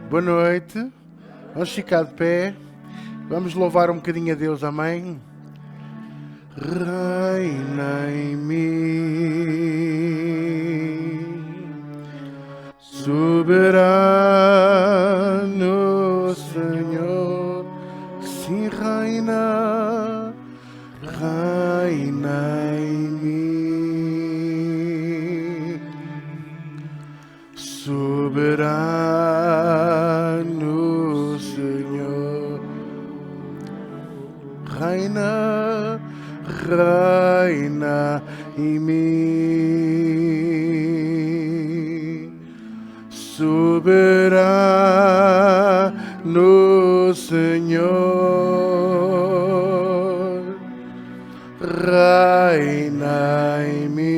Boa noite. Vamos ficar de pé. Vamos louvar um bocadinho a Deus, amém? Reina em mim, soberano Senhor, sim, reina, reina em mim, soberano Senhor, reina, reina em mim, soberano Senhor, reina em mim,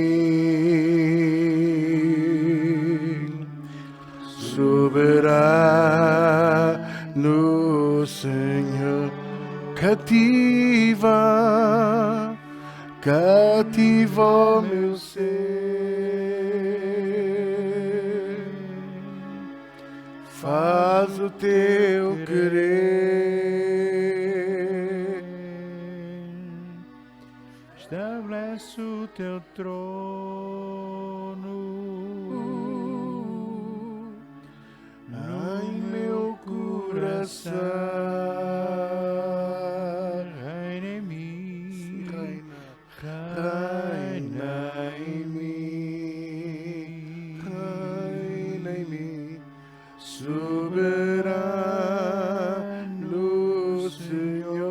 soberano Senhor, cativa, cativa o meu ser, faz o teu querer, estabelece o teu trono em meu coração, reina em mim, reina em mim, reina em mim, soberano Senhor,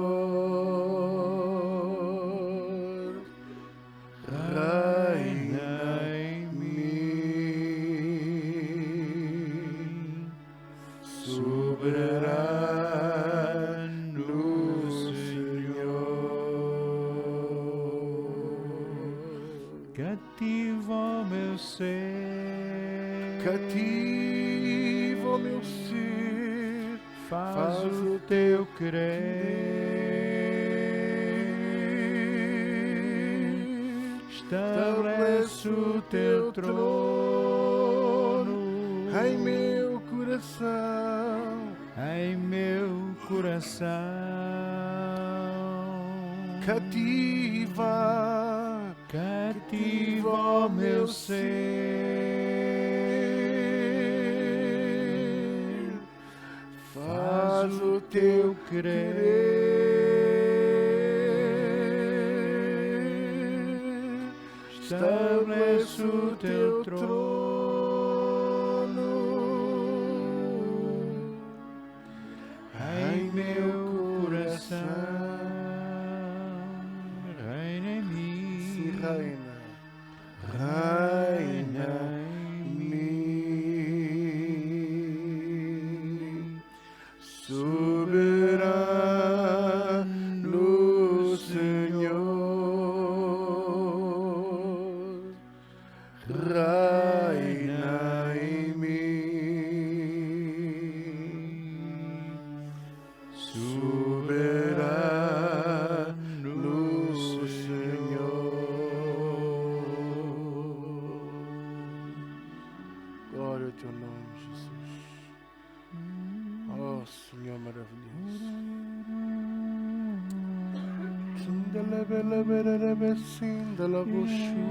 reina em mim, soberano Senhor, cativa o meu ser, cativa o meu ser, faz o teu querer, estabelece o teu trono em meu coração, em meu coração, cativa, cativa o meu ser, faz o teu querer, estabelece o teu trono em meu coração, reina em mim, reina, reina em mim, soberano Senhor, reina em mim, soberano Senhor. Glória ao teu nome, Jesus. Oh, Senhor maravilhoso. Kindalebelebelebe, sindalaboshu.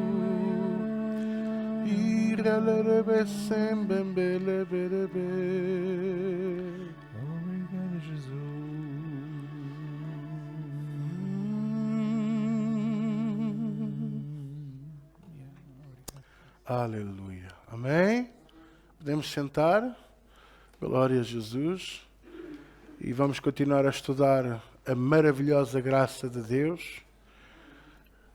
Irelebe, sembembelebelebe. obrigado Jesus. Aleluia. Amém? Podemos sentar. Glória a Jesus. E vamos continuar a estudar a maravilhosa graça de Deus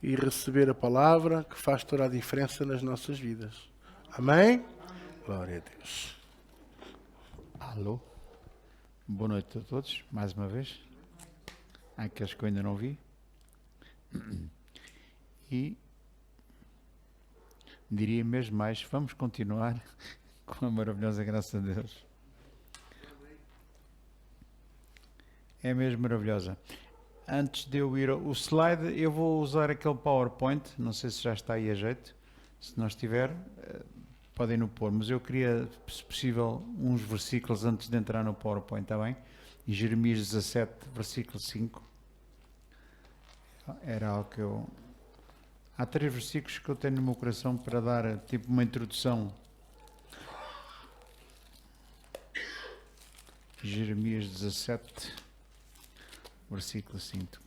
e receber a palavra que faz toda a diferença nas nossas vidas. Amém? Glória a Deus. Alô? Boa noite a todos, mais uma vez. Há aqueles que eu ainda não vi. E diria mesmo mais, vamos continuar com a maravilhosa graça de Deus. É mesmo maravilhosa. Antes de eu ir ao slide, eu vou usar aquele PowerPoint, não sei se já está aí a jeito. Se não estiver, podem no pôr, mas eu queria, se possível, uns versículos antes de entrar no PowerPoint, está bem? Em Jeremias 17, versículo 5. Era algo que eu... Há 3 versículos que eu tenho no meu coração para dar tipo uma introdução. Jeremias 17, versículo 5.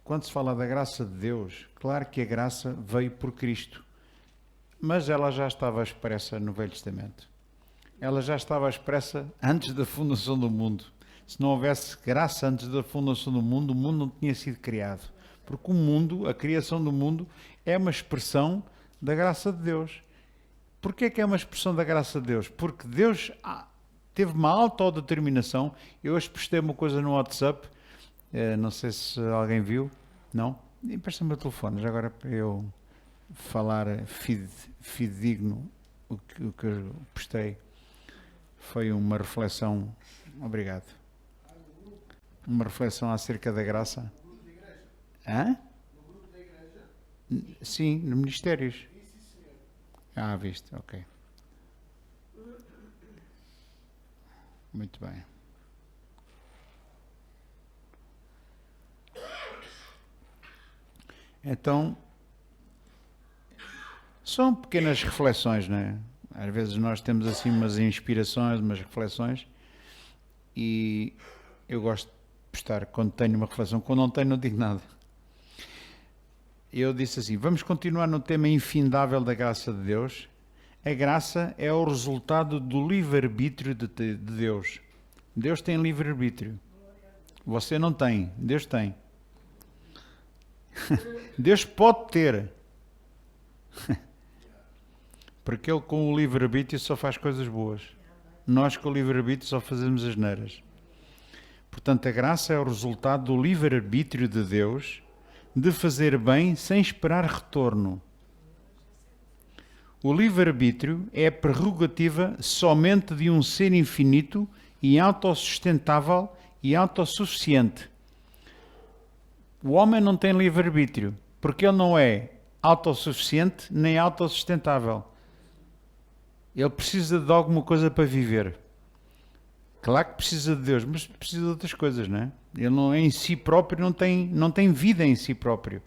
Quando se fala da graça de Deus, claro que a graça veio por Cristo, mas ela já estava expressa no Velho Testamento. Ela já estava expressa antes da fundação do mundo. Se não houvesse graça antes da fundação do mundo, o mundo não tinha sido criado. Porque o mundo, a criação do mundo, é uma expressão da graça de Deus. Porquê que é uma expressão da graça de Deus? Porque Deus teve uma autodeterminação. Eu hoje postei uma coisa no WhatsApp, não sei se alguém viu, não? Empresta-me o telefone, já agora para eu falar fidedigno o que eu postei. Foi uma reflexão, obrigado, uma reflexão acerca da graça. Hã? No grupo da igreja? Sim, no Ministérios. Viste, ok. Muito bem. Então, são pequenas reflexões, não é? Às vezes nós temos assim umas inspirações, umas reflexões, e eu gosto de postar quando tenho uma reflexão, quando não tenho não digo nada. Eu disse assim, vamos continuar no tema infindável da graça de Deus. A graça é o resultado do livre-arbítrio de Deus. Deus tem livre-arbítrio. Você não tem, Deus tem. Deus pode ter. Porque Ele com o livre-arbítrio só faz coisas boas. Nós com o livre-arbítrio só fazemos asneiras. Portanto, a graça é o resultado do livre-arbítrio de Deus de fazer bem sem esperar retorno. O livre-arbítrio é a prerrogativa somente de um ser infinito e autossustentável e autossuficiente. O homem não tem livre-arbítrio, porque ele não é autossuficiente nem autossustentável. Ele precisa de alguma coisa para viver. Claro que precisa de Deus, mas precisa de outras coisas, não é? Ele não é em si próprio, não tem vida em si próprio.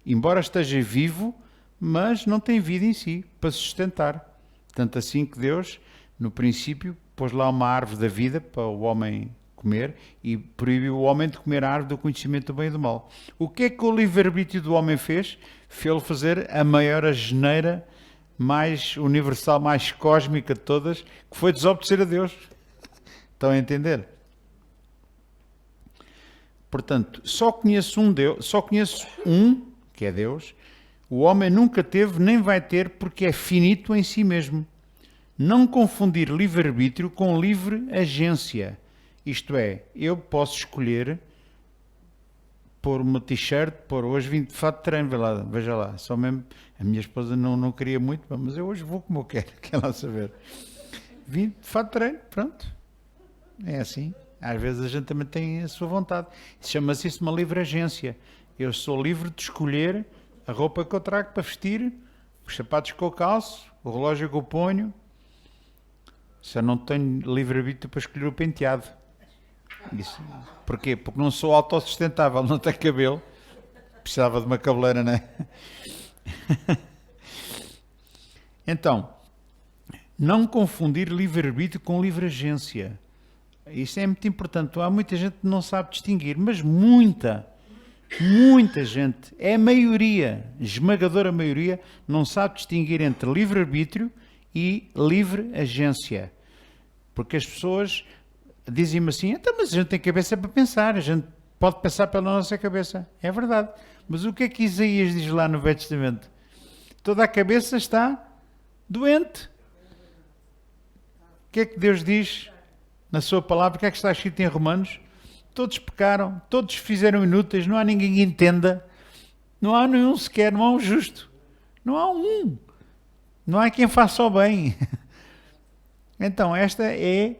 Embora esteja vivo, mas não tem vida em si, para sustentar. Tanto assim que Deus, no princípio, pôs lá uma árvore da vida para o homem comer e proibiu o homem de comer a árvore do conhecimento do bem e do mal. O que é que o livre-arbítrio do homem fez? Fez-lhe fazer a maior asneira, mais universal, mais cósmica de todas, que foi desobedecer a Deus. Estão a entender? Portanto, só conheço um, que é Deus. O homem nunca teve nem vai ter porque é finito em si mesmo. Não confundir livre-arbítrio com livre agência. Isto é, eu posso escolher pôr uma t-shirt, pôr hoje vim de fato de treino, veja lá. Só mesmo, a minha esposa não queria muito, mas eu hoje vou como eu quero, quer lá saber. Vim de fato de treino, pronto. É assim. Às vezes a gente também tem a sua vontade. Chama-se isso uma livre agência. Eu sou livre de escolher a roupa que eu trago para vestir, os sapatos que eu calço, o relógio que eu ponho. Se eu não tenho livre-arbítrio para escolher o penteado. Isso. Porquê? Porque não sou autossustentável, não tenho cabelo. Precisava de uma cabeleira, não é? Então, não confundir livre-arbítrio com livre agência. Isto é muito importante. Há muita gente que não sabe distinguir, mas muita gente, é a maioria, esmagadora maioria, não sabe distinguir entre livre-arbítrio e livre agência. Porque as pessoas dizem-me assim, então, mas a gente tem cabeça para pensar, a gente pode pensar pela nossa cabeça. É verdade. Mas o que é que Isaías diz lá no Velho Testamento? Toda a cabeça está doente. O que é que Deus diz na sua palavra? O que é que está escrito em Romanos? Todos pecaram, todos fizeram inúteis, não há ninguém que entenda, não há nenhum sequer, não há um justo, não há um, não há quem faça o bem. Então, esta é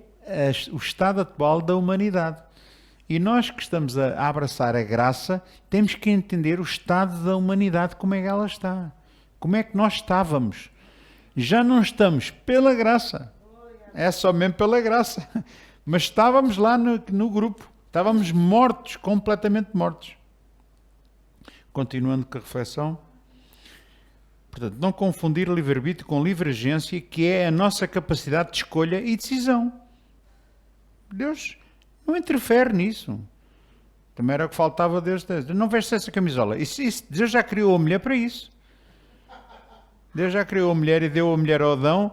o estado atual da humanidade. E nós que estamos a abraçar a graça, temos que entender o estado da humanidade, como é que ela está. como é que nós estávamos. Já não estamos pela graça. É só mesmo pela graça. Mas estávamos lá no grupo. Estávamos mortos, completamente mortos. Continuando com a reflexão. Portanto, não confundir livre-arbítrio com livre agência, que é a nossa capacidade de escolha e decisão. Deus não interfere nisso. Também era o que faltava a Deus. Não veste essa camisola. Deus já criou a mulher para isso. Deus já criou a mulher e deu a mulher ao Adão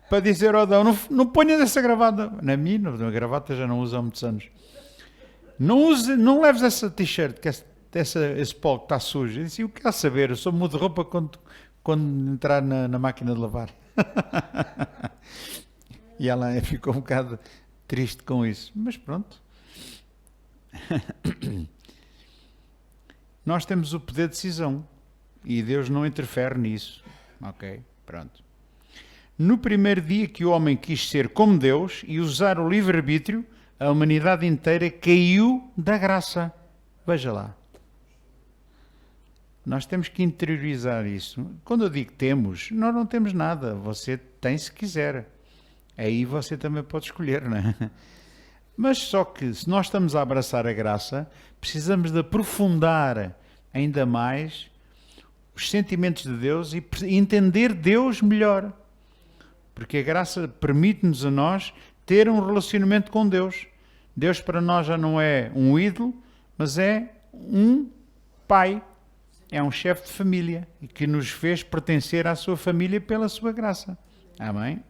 para dizer ao Adão, não ponha dessa gravata. Na minha, a gravata já não usa há muitos anos. Não leves essa t-shirt, que esse polo que está sujo. Eu disse, eu quero saber, eu só mudo de roupa quando entrar na máquina de lavar. E ela ficou um bocado triste com isso. Mas pronto. Nós temos o poder de decisão e Deus não interfere nisso. Ok, pronto. No primeiro dia que o homem quis ser como Deus e usar o livre-arbítrio, a humanidade inteira caiu da graça. Veja lá. Nós temos que interiorizar isso. Quando eu digo temos, nós não temos nada. Você tem se quiser. Aí você também pode escolher, não é? Mas só que se nós estamos a abraçar a graça, precisamos de aprofundar ainda mais os sentimentos de Deus e entender Deus melhor. Porque a graça permite-nos a nós ter um relacionamento com Deus. Deus para nós já não é um ídolo, mas é um pai. É um chefe de família e que nos fez pertencer à sua família pela sua graça. Amém?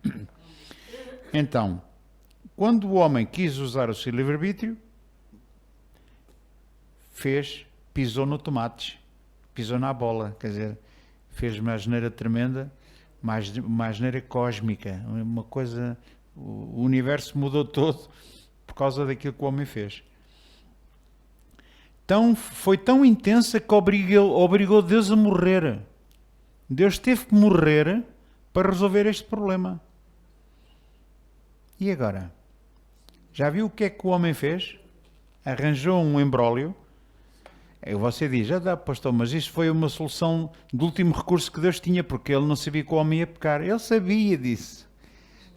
Então, quando o homem quis usar o seu livre-arbítrio, pisou no tomate, pisou na bola, quer dizer, fez uma asneira tremenda, uma asneira cósmica, uma coisa, o universo mudou todo por causa daquilo que o homem fez. Então, foi tão intensa que obrigou Deus a morrer. Deus teve que morrer para resolver este problema. E agora? Já viu o que é que o homem fez? Arranjou um imbróglio. Você diz, pastor, mas isto foi uma solução de último recurso que Deus tinha, porque ele não sabia que o homem ia pecar. Ele sabia disso.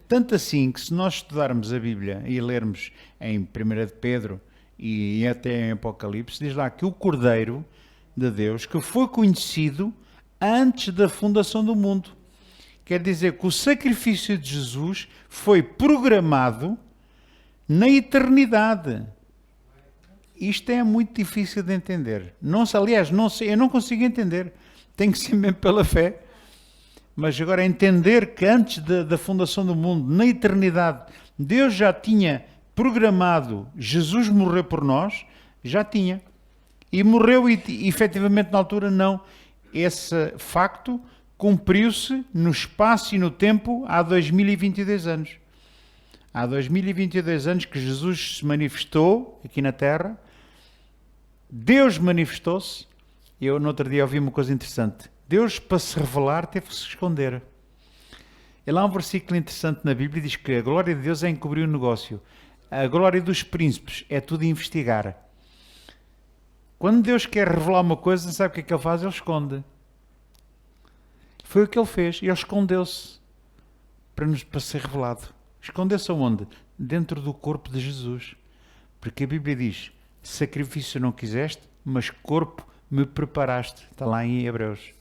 Tanto assim que se nós estudarmos a Bíblia e lermos em 1 de Pedro e até em Apocalipse, diz lá que o Cordeiro de Deus, que foi conhecido antes da fundação do mundo. Quer dizer que o sacrifício de Jesus foi programado na eternidade. Isto é muito difícil de entender. Eu não consigo entender. Tem que ser mesmo pela fé. Mas agora entender que antes da fundação do mundo, na eternidade, Deus já tinha programado Jesus morrer por nós, já tinha. E morreu efetivamente na altura, não. Esse facto cumpriu-se no espaço e no tempo há 2022 anos. Há 2022 anos que Jesus se manifestou aqui na Terra. Deus manifestou-se. Eu, no outro dia, ouvi uma coisa interessante. Deus, para se revelar, teve que se esconder. E lá há um versículo interessante na Bíblia, diz que a glória de Deus é encobrir o negócio. A glória dos príncipes é tudo investigar. Quando Deus quer revelar uma coisa, sabe o que é que Ele faz? Ele esconde. Foi o que Ele fez. Ele escondeu-se para ser revelado. Escondeu-se aonde? Dentro do corpo de Jesus. Porque a Bíblia diz, sacrifício não quiseste, mas corpo me preparaste. Está lá em Hebreus.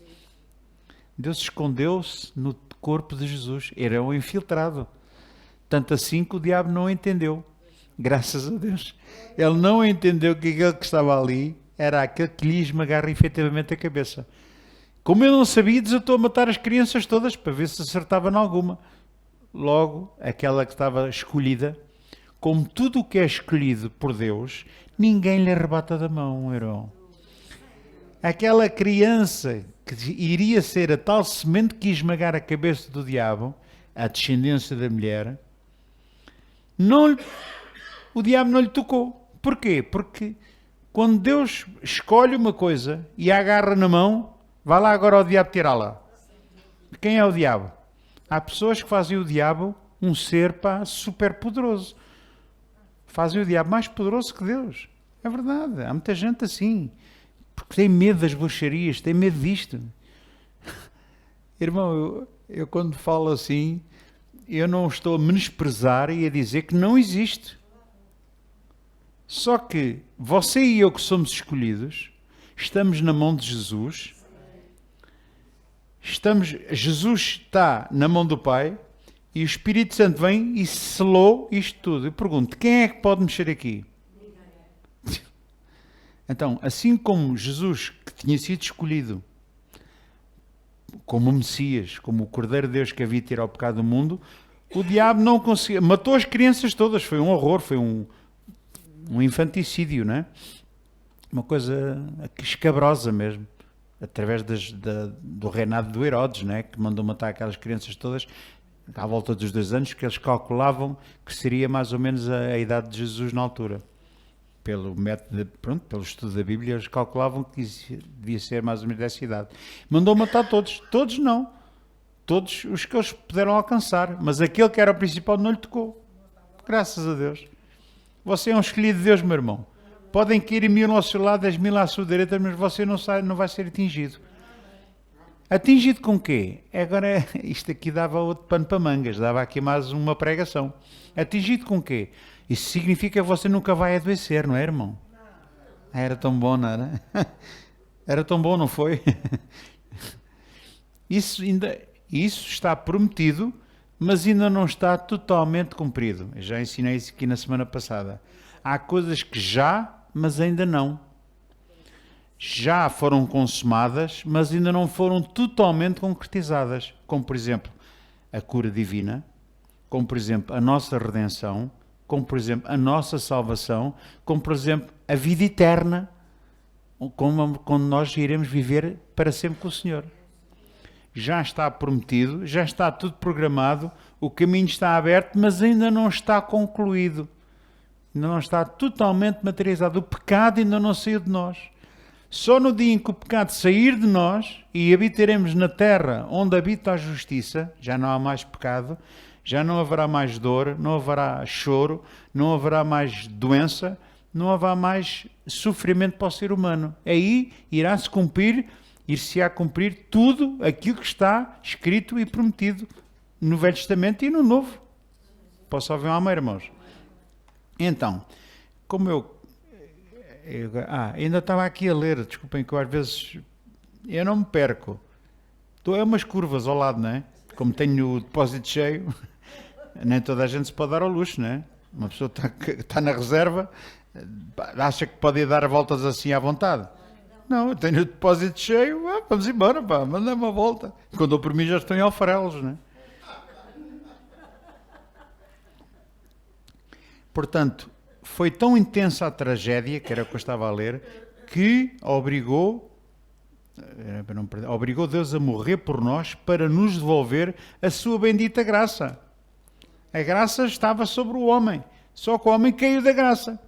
Deus escondeu-se no corpo de Jesus. Era um infiltrado. Tanto assim que o diabo não entendeu. Graças a Deus. Ele não entendeu que aquele que estava ali era aquele que lhe esmagava efetivamente a cabeça. Como ele não sabia, desatou a matar as crianças todas para ver se acertava em alguma. Logo, aquela que estava escolhida, como tudo o que é escolhido por Deus, ninguém lhe arrebata da mão, irmão. Aquela criança que iria ser a tal semente que ia esmagar a cabeça do diabo, a descendência da mulher, o diabo não lhe tocou. Porquê? Porque quando Deus escolhe uma coisa e a agarra na mão, vai lá agora ao diabo tirá-la. Quem é o diabo? Há pessoas que fazem o diabo um ser super poderoso. Fazem o diabo mais poderoso que Deus. É verdade. Há muita gente assim. Porque tem medo das bruxarias, tem medo disto. Irmão, eu quando falo assim, eu não estou a menosprezar e a dizer que não existe. Só que você e eu que somos escolhidos, estamos na mão de Jesus, Jesus está na mão do Pai e o Espírito Santo vem e selou isto tudo. Eu pergunto, quem é que pode mexer aqui? Então, assim como Jesus, que tinha sido escolhido como o Messias, como o Cordeiro de Deus que havia tirar o pecado do mundo, o diabo não conseguia, matou as crianças todas, foi um horror, foi um infanticídio, não é? Uma coisa escabrosa mesmo, através do reinado do Herodes, não é? Que mandou matar aquelas crianças todas à volta dos 2 anos, que eles calculavam que seria mais ou menos a idade de Jesus na altura. Pelo método, pelo estudo da Bíblia, eles calculavam que devia ser mais ou menos dessa idade. Mandou matar todos. Todos não. Todos os que eles puderam alcançar. Mas aquele que era o principal não lhe tocou. Graças a Deus. Você é um escolhido de Deus, meu irmão. Podem cair 1000 ao seu lado, 10.000 à sua direita, mas você não vai ser atingido. Atingido com quê? Agora, isto aqui dava outro pano para mangas. Dava aqui mais uma pregação. Atingido com quê? Isso significa que você nunca vai adoecer, não é, irmão? Era tão bom, não era? Era tão bom, não foi? Isso está prometido, mas ainda não está totalmente cumprido. Eu já ensinei isso aqui na semana passada. Há coisas que mas ainda não. Já foram consumadas, mas ainda não foram totalmente concretizadas. Como, por exemplo, a cura divina, como, por exemplo, a nossa redenção, como, por exemplo, a nossa salvação, como, por exemplo, a vida eterna, quando nós iremos viver para sempre com o Senhor. Já está prometido, já está tudo programado, o caminho está aberto, mas ainda não está concluído. Ainda não está totalmente materializado. O pecado ainda não saiu de nós. Só no dia em que o pecado sair de nós e habitaremos na terra onde habita a justiça, já não há mais pecado, já não haverá mais dor, não haverá choro, não haverá mais doença, não haverá mais sofrimento para o ser humano. Aí ir-se a cumprir tudo aquilo que está escrito e prometido no Velho Testamento e no Novo. Posso ouvir uma amém, irmãos? Então, como eu ainda estava aqui a ler, desculpem que eu às vezes eu não me perco. Estou a umas curvas ao lado, não é? Como tenho o depósito cheio, nem toda a gente se pode dar ao luxo, não é? Uma pessoa está na reserva, acha que pode ir dar voltas assim à vontade. Não, eu tenho o depósito cheio, vamos embora, manda uma volta. Quando eu por mim já estou em Alfarelos, não é? Portanto, foi tão intensa a tragédia, que era o que eu estava a ler, que obrigou Deus a morrer por nós para nos devolver a sua bendita graça. A graça estava sobre o homem, só que o homem caiu da graça.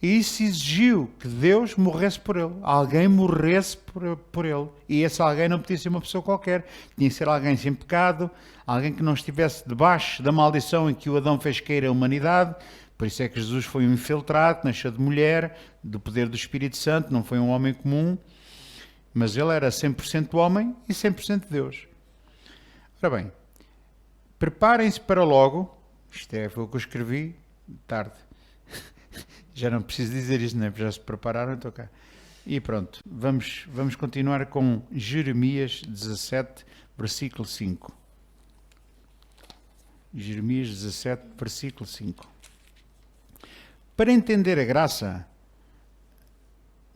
E isso exigiu que Deus morresse por ele. Alguém morresse por ele. E esse alguém não podia ser uma pessoa qualquer. Tinha que ser alguém sem pecado, alguém que não estivesse debaixo da maldição em que o Adão fez cair a humanidade. Por isso é que Jesus foi um infiltrado, nasceu de mulher, do poder do Espírito Santo, não foi um homem comum. Mas ele era 100% homem e 100% Deus. Ora bem, preparem-se para logo. Isto foi o que eu escrevi tarde. Já não preciso dizer isto, não é? Já se prepararam, estou cá. E pronto, vamos continuar com Jeremias 17, versículo 5. Jeremias 17, versículo 5. Para entender a graça,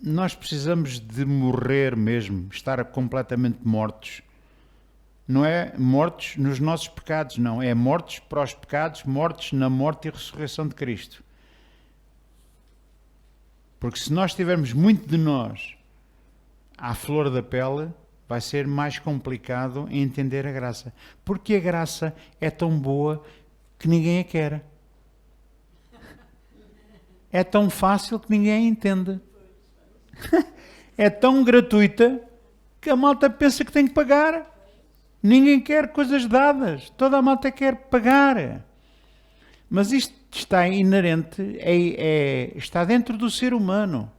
nós precisamos de morrer mesmo, estar completamente mortos. Não é mortos nos nossos pecados, não. É mortos para os pecados, mortos na morte e ressurreição de Cristo. Porque se nós tivermos muito de nós à flor da pele, vai ser mais complicado entender a graça. Porque a graça é tão boa que ninguém a quer. É tão fácil que ninguém a entende. É tão gratuita que a malta pensa que tem que pagar. Ninguém quer coisas dadas. Toda a malta quer pagar. Mas isto está inerente, está dentro do ser humano.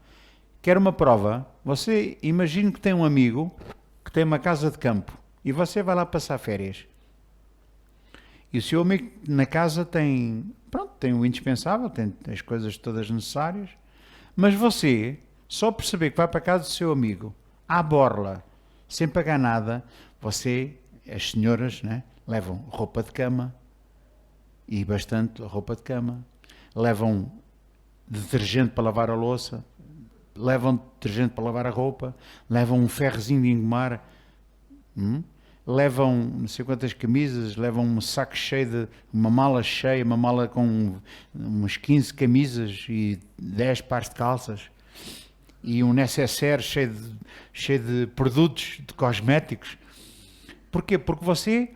Quer uma prova? Você imagine que tem um amigo que tem uma casa de campo E você vai lá passar férias. E o seu amigo na casa tem o indispensável, tem as coisas todas necessárias, mas você, só perceber que vai para a casa do seu amigo, à borla, sem pagar nada, as senhoras, né, levam roupa de cama, e bastante roupa de cama, levam detergente para lavar a louça, levam detergente para lavar a roupa, levam um ferrozinho de engomar, levam não sei quantas camisas, levam um saco cheio uma mala cheia, uma mala com umas 15 camisas e 10 pares de calças e um necessaire cheio de produtos, de cosméticos. Porquê? Porque você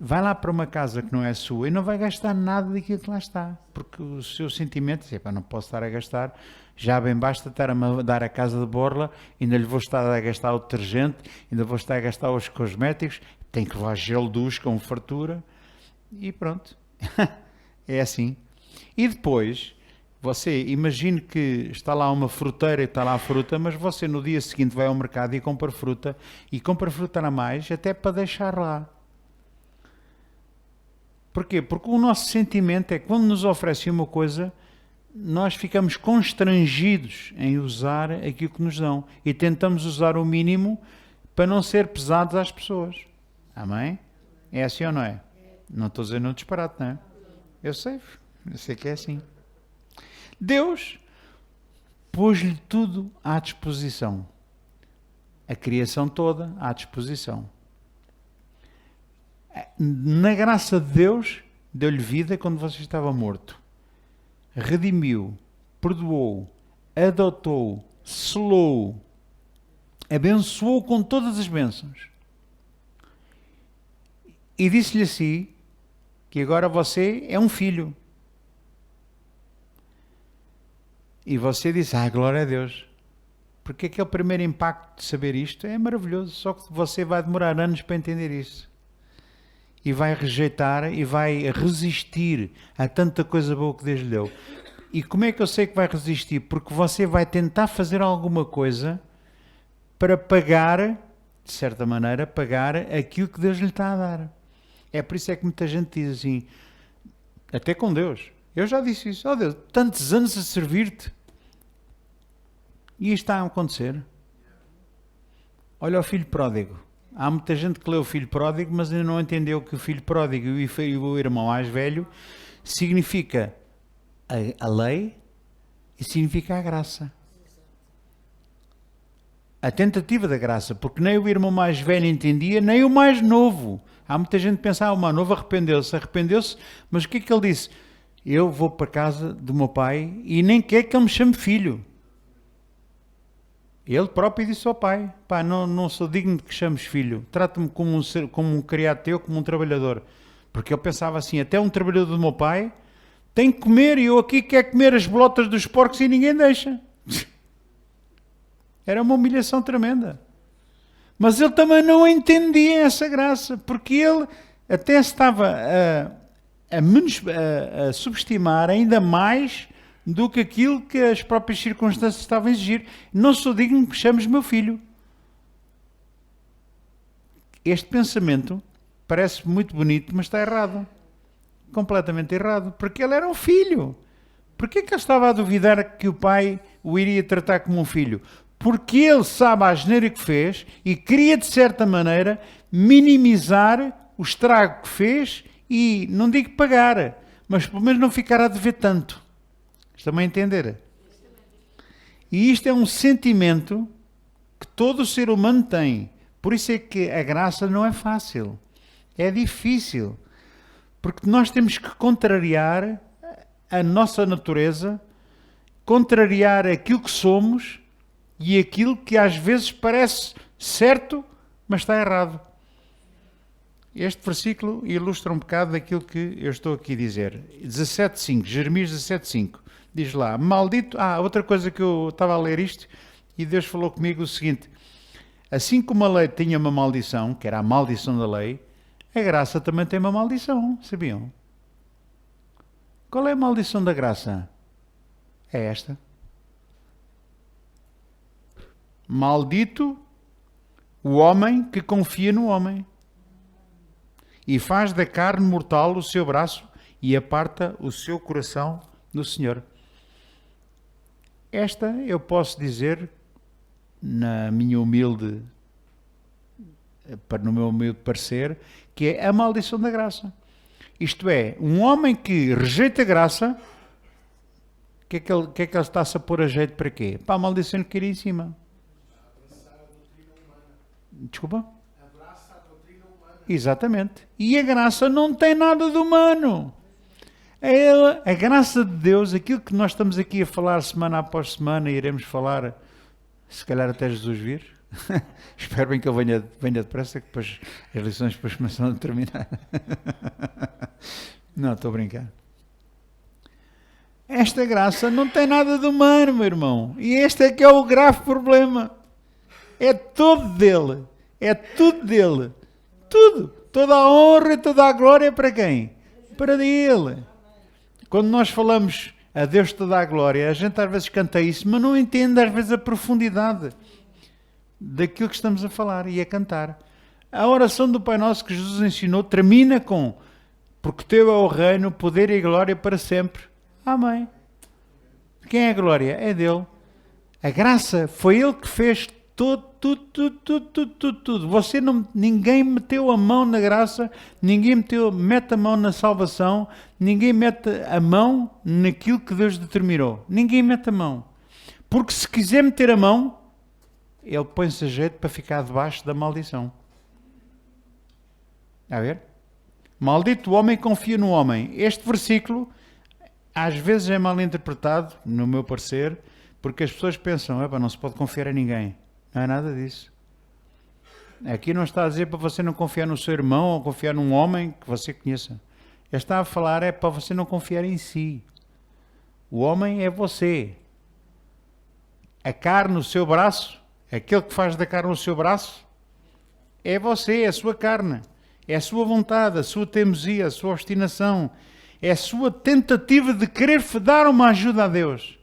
vai lá para uma casa que não é sua e não vai gastar nada daquilo que lá está, porque o seu sentimento é, não posso estar a gastar, já bem basta estar a dar a casa de borla, ainda lhe vou estar a gastar o detergente, ainda vou estar a gastar os cosméticos, tem que levar gelo de uso com fartura, e pronto, é assim. E depois, você imagine que está lá uma fruteira e está lá a fruta, mas você no dia seguinte vai ao mercado e compra fruta a mais, até para deixar lá. Porquê? Porque o nosso sentimento é que quando nos oferecem uma coisa, nós ficamos constrangidos em usar aquilo que nos dão e tentamos usar o mínimo para não ser pesados às pessoas. Amém? É assim ou não é? Não estou dizendo um disparate, não é? Eu sei que é assim. Deus pôs-lhe tudo à disposição. A criação toda à disposição. Na graça de Deus, deu-lhe vida quando você estava morto. Redimiu, perdoou, adotou, selou, abençoou com todas as bênçãos. E disse-lhe assim, que agora você é um filho. E você disse, glória a Deus. Porque aquele primeiro impacto de saber isto é maravilhoso, só que você vai demorar anos para entender isso. E vai rejeitar e vai resistir a tanta coisa boa que Deus lhe deu. E como é que eu sei que vai resistir? Porque você vai tentar fazer alguma coisa para pagar, de certa maneira, pagar aquilo que Deus lhe está a dar. É por isso é que muita gente diz assim, até com Deus. Eu já disse isso. Deus, tantos anos a servir-te. E isto está a acontecer. Olha o filho pródigo. Há muita gente que lê o filho pródigo, mas ainda não entendeu que o filho pródigo e o irmão mais velho significa a lei e significa a graça. A tentativa da graça, porque nem o irmão mais velho entendia, nem o mais novo. Há muita gente que pensa, o mais novo arrependeu-se, mas o que é que ele disse? Eu vou para a casa do meu pai e nem quer que ele me chame filho. Ele próprio disse ao pai, não sou digno de que chames filho, trata-me como um criado teu, como um trabalhador. Porque ele pensava assim, até um trabalhador do meu pai tem que comer e eu aqui quero comer as bolotas dos porcos e ninguém deixa. Era uma humilhação tremenda. Mas ele também não entendia essa graça, porque ele até estava a subestimar ainda mais do que aquilo que as próprias circunstâncias estavam a exigir. Não sou digno que chames meu filho. Este pensamento parece muito bonito, mas está errado. Completamente errado. Porque ele era um filho. Porquê que ele estava a duvidar que o pai o iria tratar como um filho? Porque ele sabe a asneira que fez e queria, de certa maneira, minimizar o estrago que fez e, não digo pagar, mas pelo menos não ficar a dever tanto. Estão a entender? E isto é um sentimento que todo o ser humano tem. Por isso é que a graça não é fácil. É difícil. Porque nós temos que contrariar a nossa natureza, contrariar aquilo que somos e aquilo que às vezes parece certo, mas está errado. Este versículo ilustra um bocado daquilo que eu estou aqui a dizer. 17.5, Jeremias 17.5. Diz lá, maldito... outra coisa que eu estava a ler isto e Deus falou comigo o seguinte. Assim como a lei tinha uma maldição, que era a maldição da lei, a graça também tem uma maldição, sabiam? Qual é a maldição da graça? É esta. Maldito o homem que confia no homem. e faz da carne mortal o seu braço e aparta o seu coração do Senhor. Esta eu posso dizer, no meu humilde parecer, que é a maldição da graça. Isto é, um homem que rejeita a graça, o que é que ele está-se a pôr a jeito para quê? Para a maldição que cair em cima. Desculpa? Abraça a doutrina humana. Exatamente. E a graça não tem nada de humano. A graça de Deus, aquilo que nós estamos aqui a falar semana após semana, e iremos falar, se calhar até Jesus vir. Espero bem que ele venha depressa, que depois as lições depois começam a terminar. Não, estou a brincar. Esta graça não tem nada de humano, meu irmão. E este é que é o grave problema. É todo dele. É tudo dele. Tudo. Toda a honra e toda a glória é para quem? Para ele. Quando nós falamos a Deus toda a glória, a gente às vezes canta isso, mas não entende às vezes a profundidade daquilo que estamos a falar e a cantar. A oração do Pai Nosso que Jesus ensinou termina com: porque teu é o reino, o poder e a glória para sempre. Amém. Quem é a glória? É dele. A graça foi ele que fez tudo. Ninguém meteu a mão na graça, ninguém mete a mão na salvação, ninguém mete a mão naquilo que Deus determinou. Ninguém mete a mão. Porque se quiser meter a mão, ele põe-se a jeito para ficar debaixo da maldição. Está a ver? Maldito o homem que confia no homem. Este versículo às vezes é mal interpretado, no meu parecer, porque as pessoas pensam: não se pode confiar em ninguém. Não é nada disso. Aqui não está a dizer para você não confiar no seu irmão ou confiar num homem que você conheça. Ele está a falar é para você não confiar em si. O homem é você. A carne no seu braço, aquele que faz da carne o seu braço, é você, é a sua carne. É a sua vontade, a sua teimosia, a sua obstinação. É a sua tentativa de querer dar uma ajuda a Deus.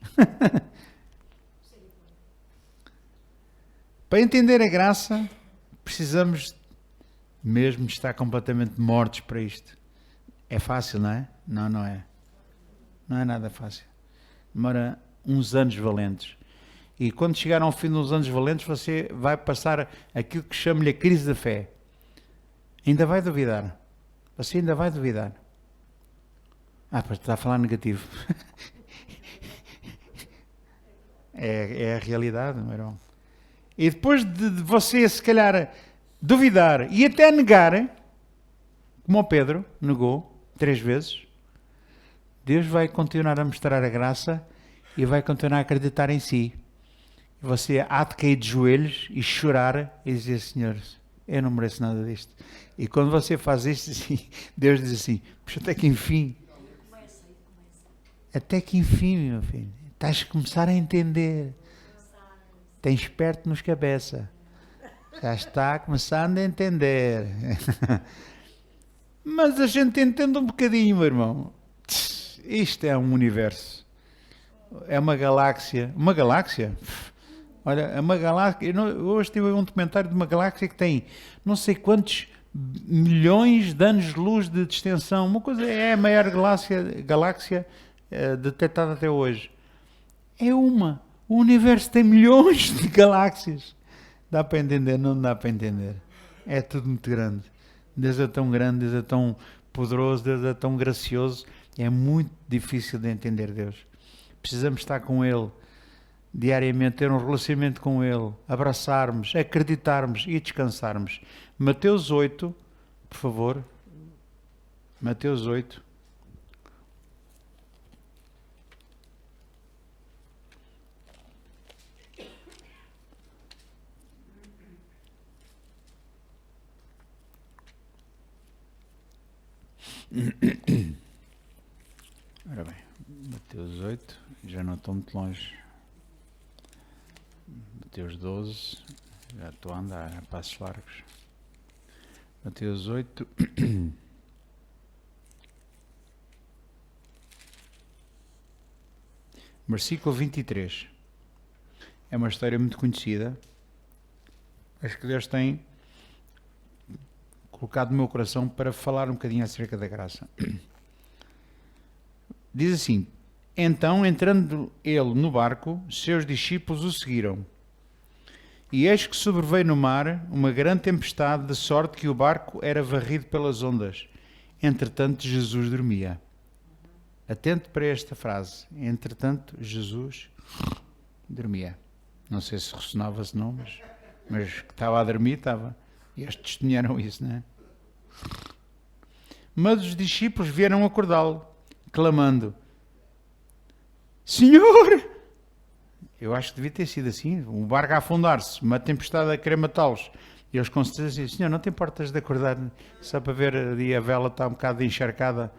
Para entender a graça, precisamos mesmo estar completamente mortos para isto. É fácil, não é? Não, não é. Não é nada fácil. Demora uns anos valentes. E quando chegar ao fim dos anos valentes, você vai passar aquilo que chamo-lhe a crise da fé. Ainda vai duvidar. Você ainda vai duvidar. Pois está a falar negativo. É a realidade, meu irmão. E depois de você, se calhar, duvidar e até negar, como o Pedro negou 3 vezes, Deus vai continuar a mostrar a graça e vai continuar a acreditar em si. Você há de cair de joelhos e chorar e dizer: Senhor, eu não mereço nada disto. E quando você faz isto, assim, Deus diz assim: puxa, até que enfim. Até que enfim, meu filho. Estás a começar a entender. Tens perto nos cabeça. Já está começando a entender. Mas a gente entende um bocadinho, meu irmão. Isto é um universo. É uma galáxia. Uma galáxia? Olha, é uma galáxia. Hoje tive um documentário de uma galáxia que tem não sei quantos milhões de anos-luz de extensão. Uma coisa, é a maior galáxia detectada até hoje. É uma. O universo tem milhões de galáxias. Dá para entender? Não dá para entender. É tudo muito grande. Deus é tão grande, Deus é tão poderoso, Deus é tão gracioso. É muito difícil de entender Deus. Precisamos estar com Ele diariamente, ter um relacionamento com Ele, abraçarmos, acreditarmos e descansarmos. Mateus 8, por favor. Mateus 8. Ora bem, Mateus 8, já não estou muito longe. Mateus 12, já estou a andar a passos largos. Mateus 8. Versículo 23. É uma história muito conhecida. Acho que Deus tem colocado no meu coração para falar um bocadinho acerca da graça. Diz assim: então, entrando ele no barco, seus discípulos o seguiram. E eis que sobreveio no mar uma grande tempestade, de sorte que o barco era varrido pelas ondas. Entretanto, Jesus dormia. Atento para esta frase. Entretanto, Jesus dormia. Não sei se ressonava, se não, mas que estava a dormir, estava. E estes testemunharam isso, não é? Mas os discípulos vieram acordá-lo, clamando: Senhor! Eu acho que devia ter sido assim, um barco a afundar-se, uma tempestade a querer matá-los. E eles com certeza diziam: Senhor, não te importas de acordar, só para ver ali a vela está um bocado encharcada,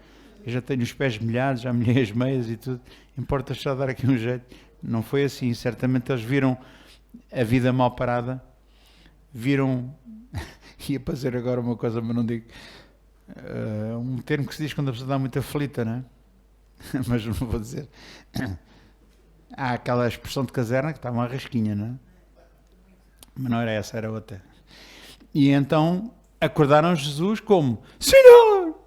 eu já tenho os pés molhados, já molhei as meias e tudo, importas só dar aqui um jeito? Não foi assim, certamente eles viram a vida mal parada, viram, ia para dizer agora uma coisa, mas não digo, um termo que se diz quando a pessoa está muito aflita, não é? Mas não vou dizer. Há aquela expressão de caserna que está uma rasquinha, não é? Mas não era essa, era outra. E então acordaram Jesus como: Senhor!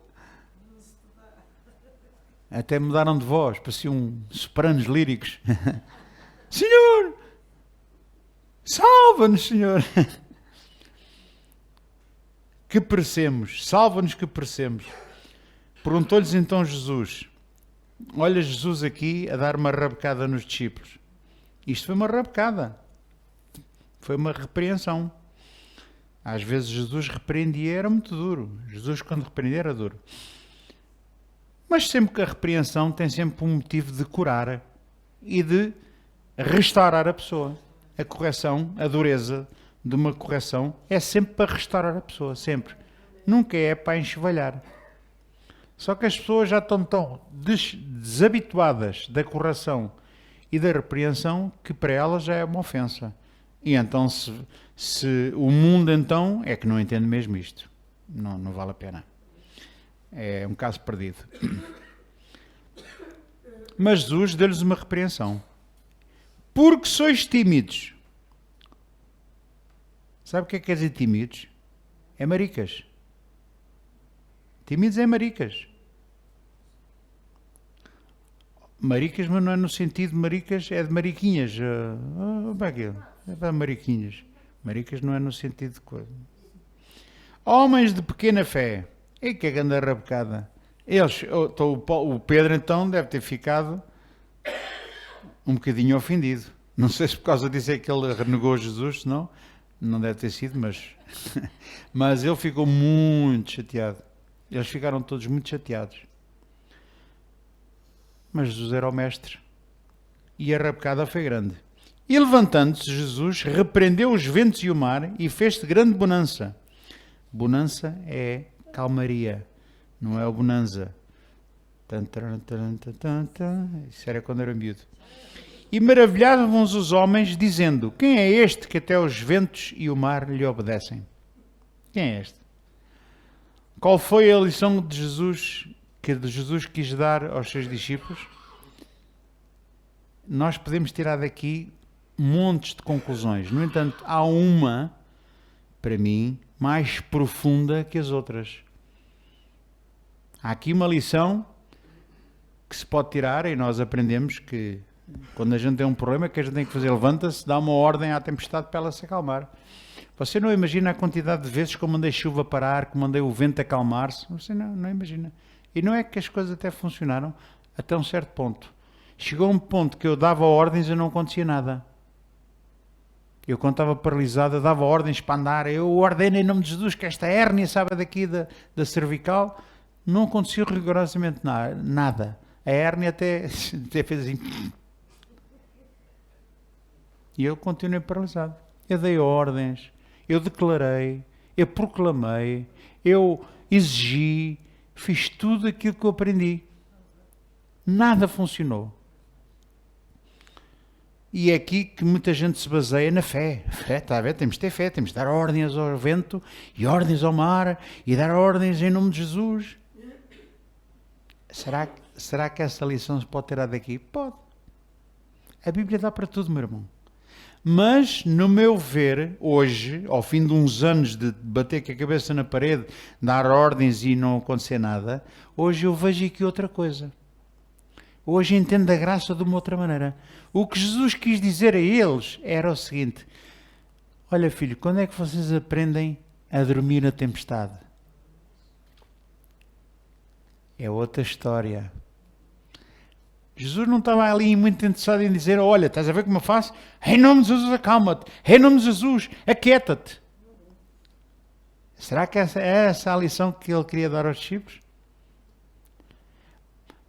Até mudaram de voz, pareciam sopranos líricos. Senhor! Salva-nos, Senhor! Que perecemos, salva-nos que perecemos. Perguntou-lhes então Jesus: olha Jesus aqui a dar uma rabecada nos discípulos. Isto foi uma rabecada. Foi uma repreensão. Às vezes Jesus repreendia, era muito duro. Jesus quando repreendia era duro. Mas sempre que a repreensão tem sempre um motivo de curar e de restaurar a pessoa. A correção, a dureza de uma correção é sempre para restaurar a pessoa, sempre. Nunca é para enxovalhar. Só que as pessoas já estão tão desabituadas da correção e da repreensão que para elas já é uma ofensa. E então se o mundo então é que não entende mesmo isto. Não vale a pena. É um caso perdido. Mas Jesus deu-lhes uma repreensão. Porque sois tímidos. Sabe o que é que quer dizer tímidos? É maricas. Tímidos é maricas. Maricas, mas não é no sentido de maricas, é de mariquinhas. Como é que é? É para mariquinhas. Maricas não é no sentido de coisa. Homens de pequena fé. E que grande rabecada. O Pedro então deve ter ficado um bocadinho ofendido. Não sei se por causa disso é que ele renegou Jesus, senão não deve ter sido, mas ele ficou muito chateado. Eles ficaram todos muito chateados. Mas Jesus era o mestre. E a rabecada foi grande. E levantando-se, Jesus repreendeu os ventos e o mar e fez-se grande bonança. Bonança é calmaria, não é o bonanza. Isso era quando era miúdo. E maravilhavam-se os homens, dizendo: quem é este que até os ventos e o mar lhe obedecem? Quem é este? Qual foi a lição de Jesus que Jesus quis dar aos seus discípulos? Nós podemos tirar daqui montes de conclusões. No entanto, há uma, para mim, mais profunda que as outras. Há aqui uma lição que se pode tirar e nós aprendemos que quando a gente tem um problema, que a gente tem que fazer, levanta-se, dá uma ordem à tempestade para ela se acalmar. Você não imagina a quantidade de vezes que eu mandei chuva parar, que mandei o vento acalmar-se. Você não imagina. E não é que as coisas até funcionaram até um certo ponto. Chegou um ponto que eu dava ordens e não acontecia nada. Eu, quando estava paralisado, eu dava ordens para andar. Eu ordeno em nome de Jesus que esta hérnia saia daqui da cervical. Não aconteceu rigorosamente nada. A hérnia até fez assim. E eu continuei paralisado. Eu dei ordens, eu declarei, eu proclamei, eu exigi, fiz tudo aquilo que eu aprendi. Nada funcionou. E é aqui que muita gente se baseia na fé. Fé, está a ver? Temos de ter fé, temos de dar ordens ao vento e ordens ao mar e dar ordens em nome de Jesus. Será que essa lição se pode tirar daqui? Pode. A Bíblia dá para tudo, meu irmão. Mas, no meu ver, hoje, ao fim de uns anos de bater com a cabeça na parede, dar ordens e não acontecer nada, hoje eu vejo aqui outra coisa. Hoje entendo a graça de uma outra maneira. O que Jesus quis dizer a eles era o seguinte: olha, filho, quando é que vocês aprendem a dormir na tempestade? É outra história. Jesus não estava ali muito interessado em dizer: olha, estás a ver como eu faço? Em nome de Jesus, acalma-te. Em nome de Jesus, aquieta-te. Será que é essa a lição que ele queria dar aos discípulos?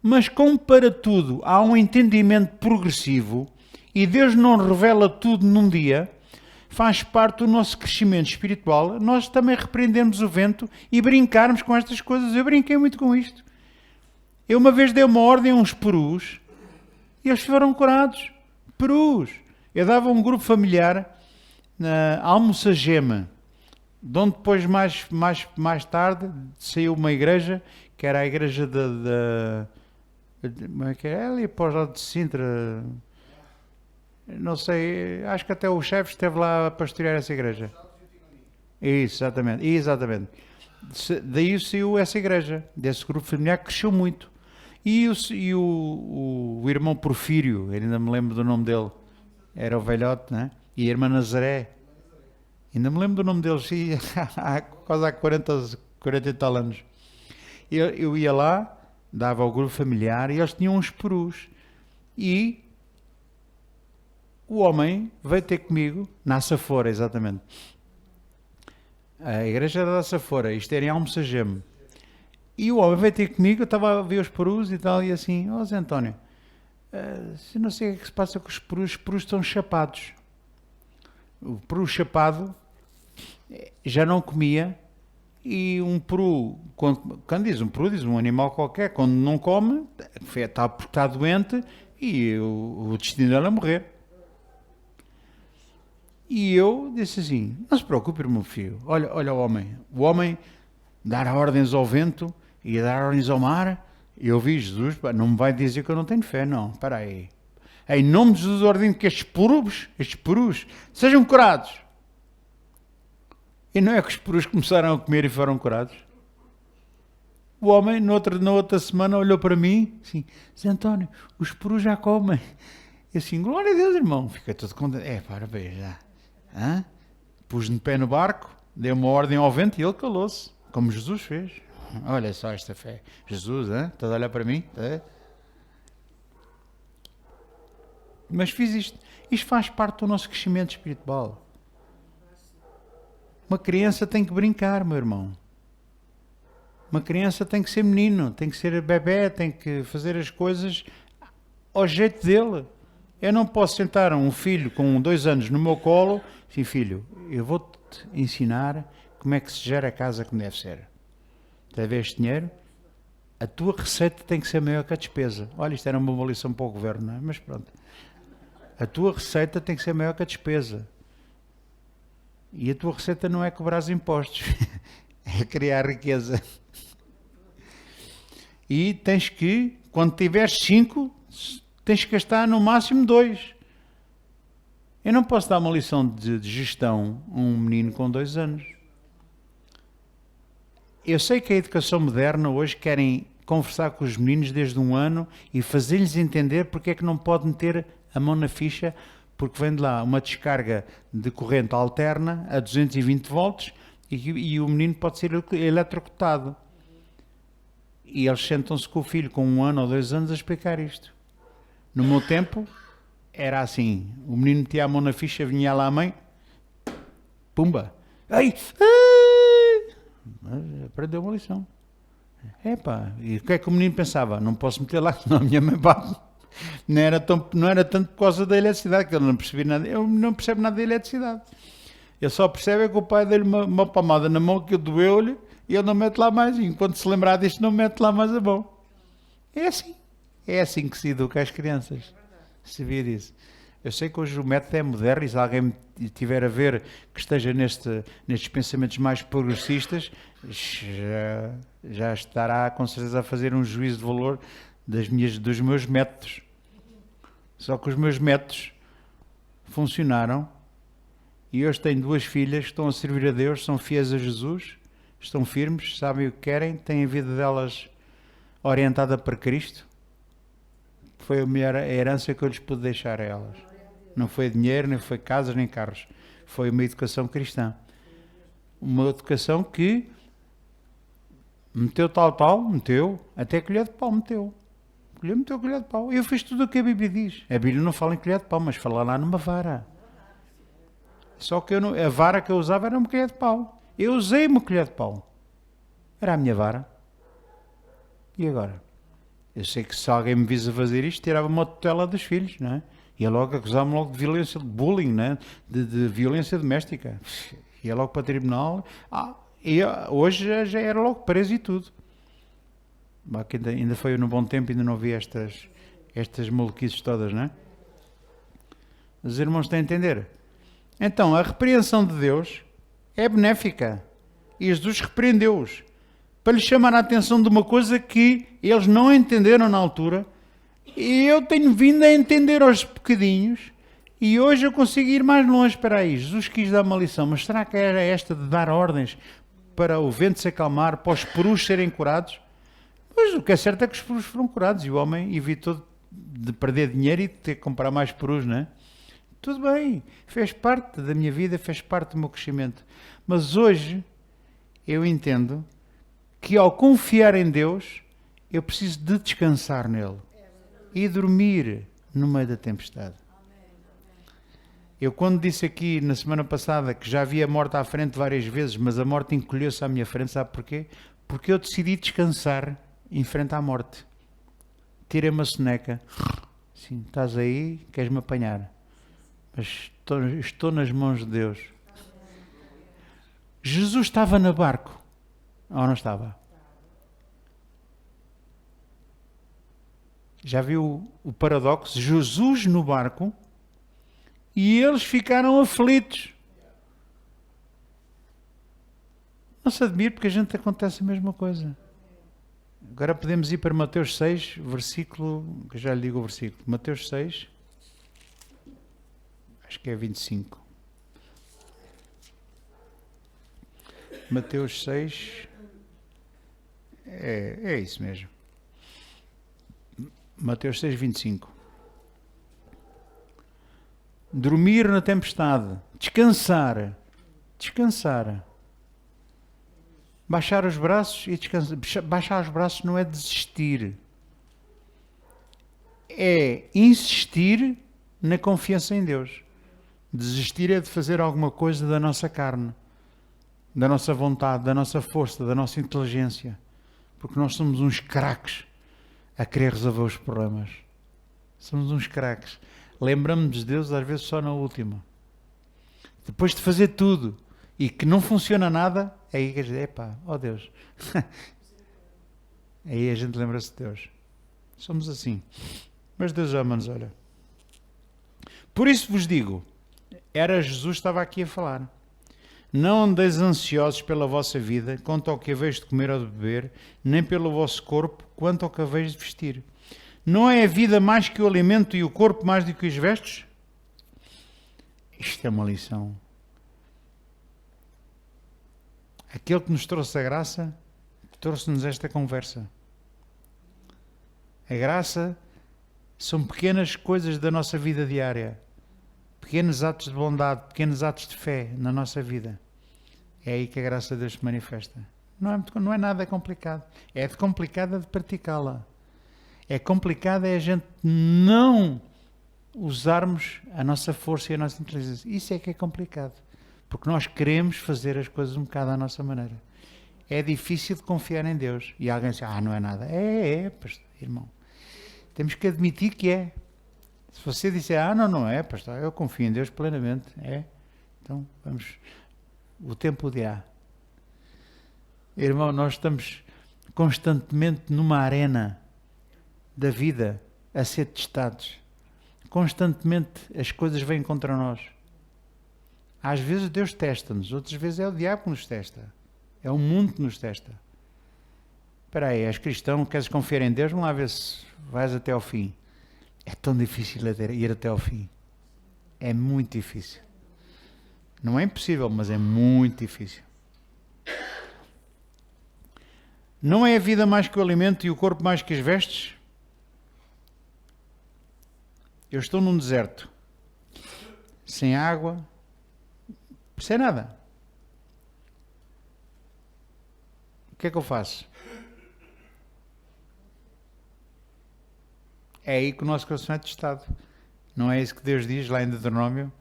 Mas como para tudo há um entendimento progressivo e Deus não revela tudo num dia, faz parte do nosso crescimento espiritual nós também repreendermos o vento e brincarmos com estas coisas. Eu brinquei muito com isto. Eu uma vez dei uma ordem a uns perus e eles foram curados. Perus. Eu dava um grupo familiar na Almoçagema, de onde depois mais tarde saiu uma igreja, que era a igreja como é que é? Ali para os lados de Sintra. Não sei, acho que até o chefe esteve lá a pastorear essa igreja. Isso, exatamente. Daí saiu essa igreja, desse grupo familiar que cresceu muito. E o irmão Porfírio, ainda me lembro do nome dele, era o velhote, né? E a irmã Nazaré, ainda me lembro do nome deles, quase há 40 e tal anos. Eu ia lá, dava ao grupo familiar e eles tinham uns perus. E o homem veio ter comigo, na Açafora, exatamente. A igreja era da Açafora, isto era em Almoçageme. E o homem veio ter comigo, eu estava a ver os perus e tal, e assim: ó Zé António, se não sei o que se passa com os perus estão chapados. O peru chapado já não comia, e um peru, quando diz um peru, diz um animal qualquer, quando não come, está porque está doente, e o destino dele é morrer. E eu disse assim: não se preocupe, meu filho, olha o homem dar ordens ao vento e dar ordens ao mar. E eu vi Jesus: não me vai dizer que eu não tenho fé, não, espera aí. Em nome de Jesus ordeno que estes perus sejam curados. E não é que os perus começaram a comer e foram curados? O homem, na outra semana, olhou para mim assim: Zé António, os perus já comem. E assim: glória a Deus, irmão. Fiquei todo contente. Parabéns, já. Pus-me de pé no barco, dei uma ordem ao vento e ele calou-se, como Jesus fez. Olha só esta fé. Jesus, estás a olhar para mim? Mas fiz isto. Isto faz parte do nosso crescimento espiritual. Uma criança tem que brincar, meu irmão. Uma criança tem que ser menino, tem que ser bebé, tem que fazer as coisas ao jeito dele. Eu não posso sentar um filho com 2 anos no meu colo, assim: filho, eu vou-te ensinar como é que se gera a casa como deve ser. Está a ver este dinheiro? A tua receita tem que ser maior que a despesa. Olha, isto era uma boa lição para o governo, não é? Mas pronto. A tua receita tem que ser maior que a despesa. E a tua receita não é cobrar os impostos, é criar riqueza. E tens que, quando tiveres 5, tens que gastar no máximo 2. Eu não posso dar uma lição de gestão a um menino com 2 anos. Eu sei que a educação moderna hoje querem conversar com os meninos desde 1 ano e fazer-lhes entender porque é que não pode meter a mão na ficha, porque vem de lá uma descarga de corrente alterna a 220 volts e o menino pode ser eletrocutado. E eles sentam-se com o filho com 1 ano ou 2 anos a explicar isto. No meu tempo era assim: o menino metia a mão na ficha, vinha lá a mãe, pumba, ai! Aprendeu uma lição. E o que é que o menino pensava? Não posso meter lá, senão a minha mãe bate. Não era tanto por causa da eletricidade, que ele não percebia nada. Ele não percebe nada da eletricidade. Ele só percebe que o pai dele uma palmada na mão que doeu-lhe e ele não mete lá mais. E enquanto se lembrar disto, não mete lá mais a mão. É assim. É assim que se educa as crianças. Sabia disso? Eu sei que hoje o método é moderno e se alguém tiver a ver que esteja nestes pensamentos mais progressistas, já estará com certeza a fazer um juízo de valor dos meus métodos. Só que os meus métodos funcionaram, e hoje tenho 2 filhas que estão a servir a Deus, são fiéis a Jesus, estão firmes, sabem o que querem, têm a vida delas orientada para Cristo. Foi a melhor herança que eu lhes pude deixar a elas. Não foi dinheiro, nem foi casas, nem carros. Foi uma educação cristã. Uma educação que meteu tal, meteu, até colher de pau meteu. Meteu colher de pau. Eu fiz tudo o que a Bíblia diz. A Bíblia não fala em colher de pau, mas fala lá numa vara. Só que a vara que eu usava era uma colher de pau. Eu usei uma colher de pau. Era a minha vara. E agora? Eu sei que se alguém me visse a fazer isto, tirava uma tutela dos filhos, não é? Ia logo acusar-me logo de violência, de bullying, não é? de violência doméstica. Ia logo para o tribunal. Hoje já era logo preso e tudo. Ainda foi no bom tempo, ainda não vi estas maluquices todas, não é? Os irmãos têm a entender. Então, a repreensão de Deus é benéfica. E Jesus repreendeu-os para lhes chamar a atenção de uma coisa que eles não entenderam na altura. E eu tenho vindo a entender aos bocadinhos. E hoje eu consigo ir mais longe. Espera aí, Jesus quis dar uma lição, mas será que era esta de dar ordens para o vento se acalmar, para os perus serem curados? Pois o que é certo é que os perus foram curados e o homem evitou de perder dinheiro e de ter que comprar mais perus, não é? Tudo bem, fez parte da minha vida, fez parte do meu crescimento. Mas hoje eu entendo que ao confiar em Deus, eu preciso de descansar nele e dormir no meio da tempestade. Eu quando disse aqui na semana passada que já havia morte à frente várias vezes, mas a morte encolheu-se à minha frente, sabe porquê? Porque eu decidi descansar em frente à morte. Tirei uma soneca. Sim, estás aí, queres-me apanhar. Mas estou nas mãos de Deus. Jesus estava no barco. Ou não estava? Já viu o paradoxo? Jesus no barco e eles ficaram aflitos. Não se admire porque a gente acontece a mesma coisa. Agora podemos ir para Mateus 6, versículo, que já lhe digo o versículo. Mateus 6, acho que é 25. Mateus 6, é isso mesmo. Mateus 6, 25. Dormir na tempestade, descansar. Baixar os braços e descansar. Baixar os braços não é desistir. É insistir na confiança em Deus. Desistir é de fazer alguma coisa da nossa carne, da nossa vontade, da nossa força, da nossa inteligência. Porque nós somos uns craques a querer resolver os problemas. Somos uns craques. Lembramos de Deus às vezes só na última. Depois de fazer tudo e que não funciona nada, aí a gente, epá, ó Deus. Aí a gente lembra-se de Deus. Somos assim. Mas Deus ama-nos, olha. Por isso vos digo, era Jesus que estava aqui a falar. Não andeis ansiosos pela vossa vida, quanto ao que haveis de comer ou de beber, nem pelo vosso corpo, quanto ao que haveis de vestir. Não é a vida mais que o alimento e o corpo mais do que os vestes? Isto é uma lição. Aquele que nos trouxe a graça, trouxe-nos esta conversa. A graça são pequenas coisas da nossa vida diária. Pequenos atos de bondade, pequenos atos de fé na nossa vida. É aí que a graça de Deus se manifesta. Não é nada complicado. É de complicado de praticá-la. É complicado é a gente não usarmos a nossa força e a nossa inteligência. Isso é que é complicado. Porque nós queremos fazer as coisas um bocado à nossa maneira. É difícil de confiar em Deus. E alguém diz, não é nada. Pastor, irmão. Temos que admitir que é. Se você disser, não é, pastor, eu confio em Deus plenamente. Então, vamos. O tempo dirá. Irmão, nós estamos constantemente numa arena da vida a ser testados. Constantemente as coisas vêm contra nós. Às vezes Deus testa-nos, outras vezes é o diabo que nos testa. É o mundo que nos testa. Espera aí, és cristão, queres confiar em Deus? Vamos lá ver se vais até ao fim. É tão difícil ir até ao fim. É muito difícil. Não é impossível, mas é muito difícil. Não é a vida mais que o alimento e o corpo mais que as vestes? Eu estou num deserto, sem água, sem nada. O que é que eu faço? É aí que o nosso coração é testado. Não é isso que Deus diz lá em Deuteronômio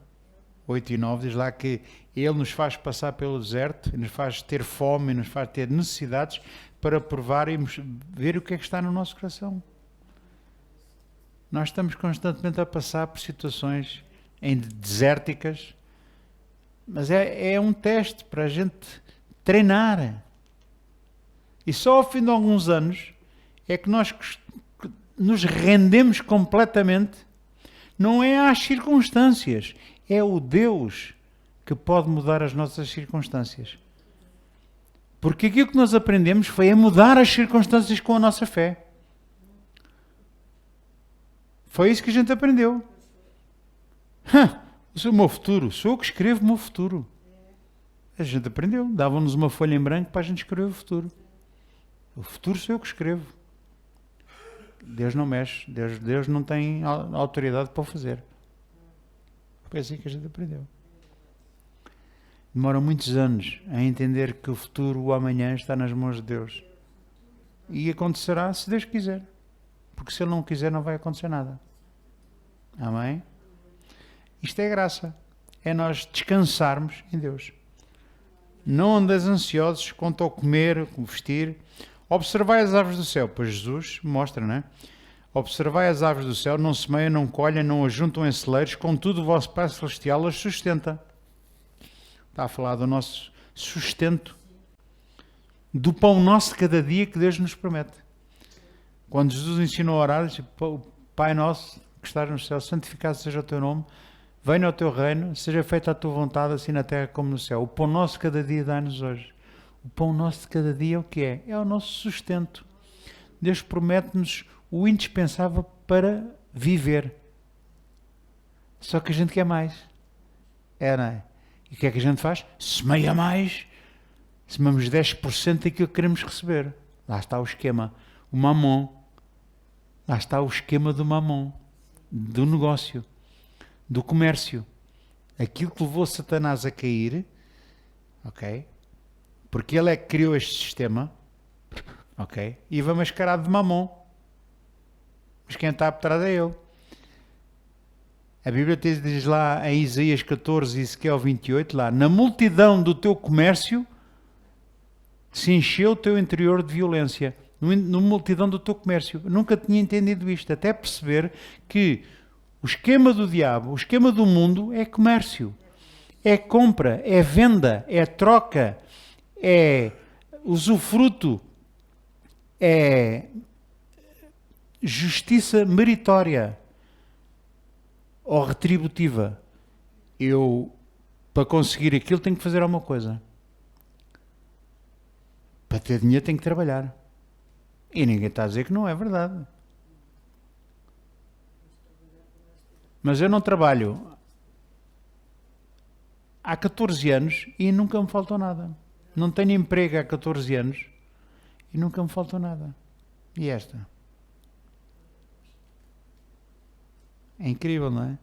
8 e 9, diz lá que Ele nos faz passar pelo deserto, nos faz ter fome, nos faz ter necessidades para provar e ver o que é que está no nosso coração. Nós estamos constantemente a passar por situações desérticas, mas é um teste para a gente treinar. E só ao fim de alguns anos é que nós nos rendemos completamente. Não é às circunstâncias, é o Deus que pode mudar as nossas circunstâncias. Porque aquilo que nós aprendemos foi a mudar as circunstâncias com a nossa fé. Foi isso que a gente aprendeu. O meu futuro, sou eu que escrevo o meu futuro. A gente aprendeu, davam-nos uma folha em branco para a gente escrever o futuro. O futuro sou eu que escrevo. Deus não mexe, Deus não tem autoridade para o fazer. Foi assim que a gente aprendeu. Demora muitos anos a entender que o futuro, o amanhã, está nas mãos de Deus. E acontecerá se Deus quiser. Porque se Ele não quiser, não vai acontecer nada. Amém? Isto é graça. É nós descansarmos em Deus. Não andeis ansiosos quanto ao comer, ao vestir. Observai as aves do céu. Pois Jesus mostra, não é? Observai as aves do céu, não semeiam, não colhem, não ajuntam em celeiros, contudo o vosso Pai Celestial as sustenta. Está a falar do nosso sustento. Do pão nosso de cada dia que Deus nos promete. Quando Jesus ensinou a orar, disse, Pai nosso que estás no céu, santificado seja o teu nome, venha o teu reino, seja feita a tua vontade, assim na terra como no céu. O pão nosso de cada dia dá-nos hoje. O pão nosso de cada dia é o que é? É o nosso sustento. Deus promete-nos o indispensável para viver. Só que a gente quer mais. Não é? E o que é que a gente faz? Semeia mais. Semamos 10% daquilo que queremos receber. Lá está o esquema. O mamon. Lá está o esquema do mamon. Do negócio. Do comércio. Aquilo que levou Satanás a cair, ok? Porque ele é que criou este sistema, ok? E vai mascarado de mamon. Mas quem está por trás é ele. A Bíblia diz lá em Isaías 14 e Ezequiel 28, lá, na multidão do teu comércio se encheu o teu interior de violência. Na multidão do teu comércio. Eu nunca tinha entendido isto, até perceber que o esquema do diabo, o esquema do mundo é comércio. É compra, é venda, é troca, é usufruto, é justiça meritória ou retributiva. Eu, para conseguir aquilo, tenho que fazer alguma coisa. Para ter dinheiro, tenho que trabalhar. E ninguém está a dizer que não é verdade. Mas eu não trabalho há 14 anos e nunca me faltou nada. Não tenho emprego há 14 anos e nunca me faltou nada. E esta? É incrível, não é?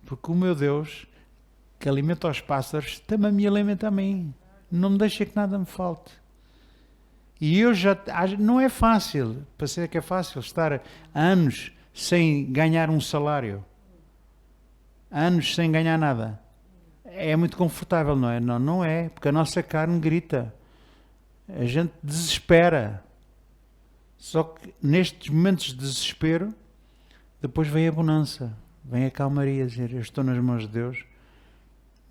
Porque o meu Deus, que alimenta os pássaros, também me alimenta a mim. Não me deixa que nada me falte. E eu já... Não é fácil, para ser que é fácil, estar anos sem ganhar um salário. Anos sem ganhar nada. É muito confortável, não é? Não, não é, porque a nossa carne grita. A gente desespera. Só que nestes momentos de desespero, depois vem a bonança, vem a calmaria, dizer, eu estou nas mãos de Deus,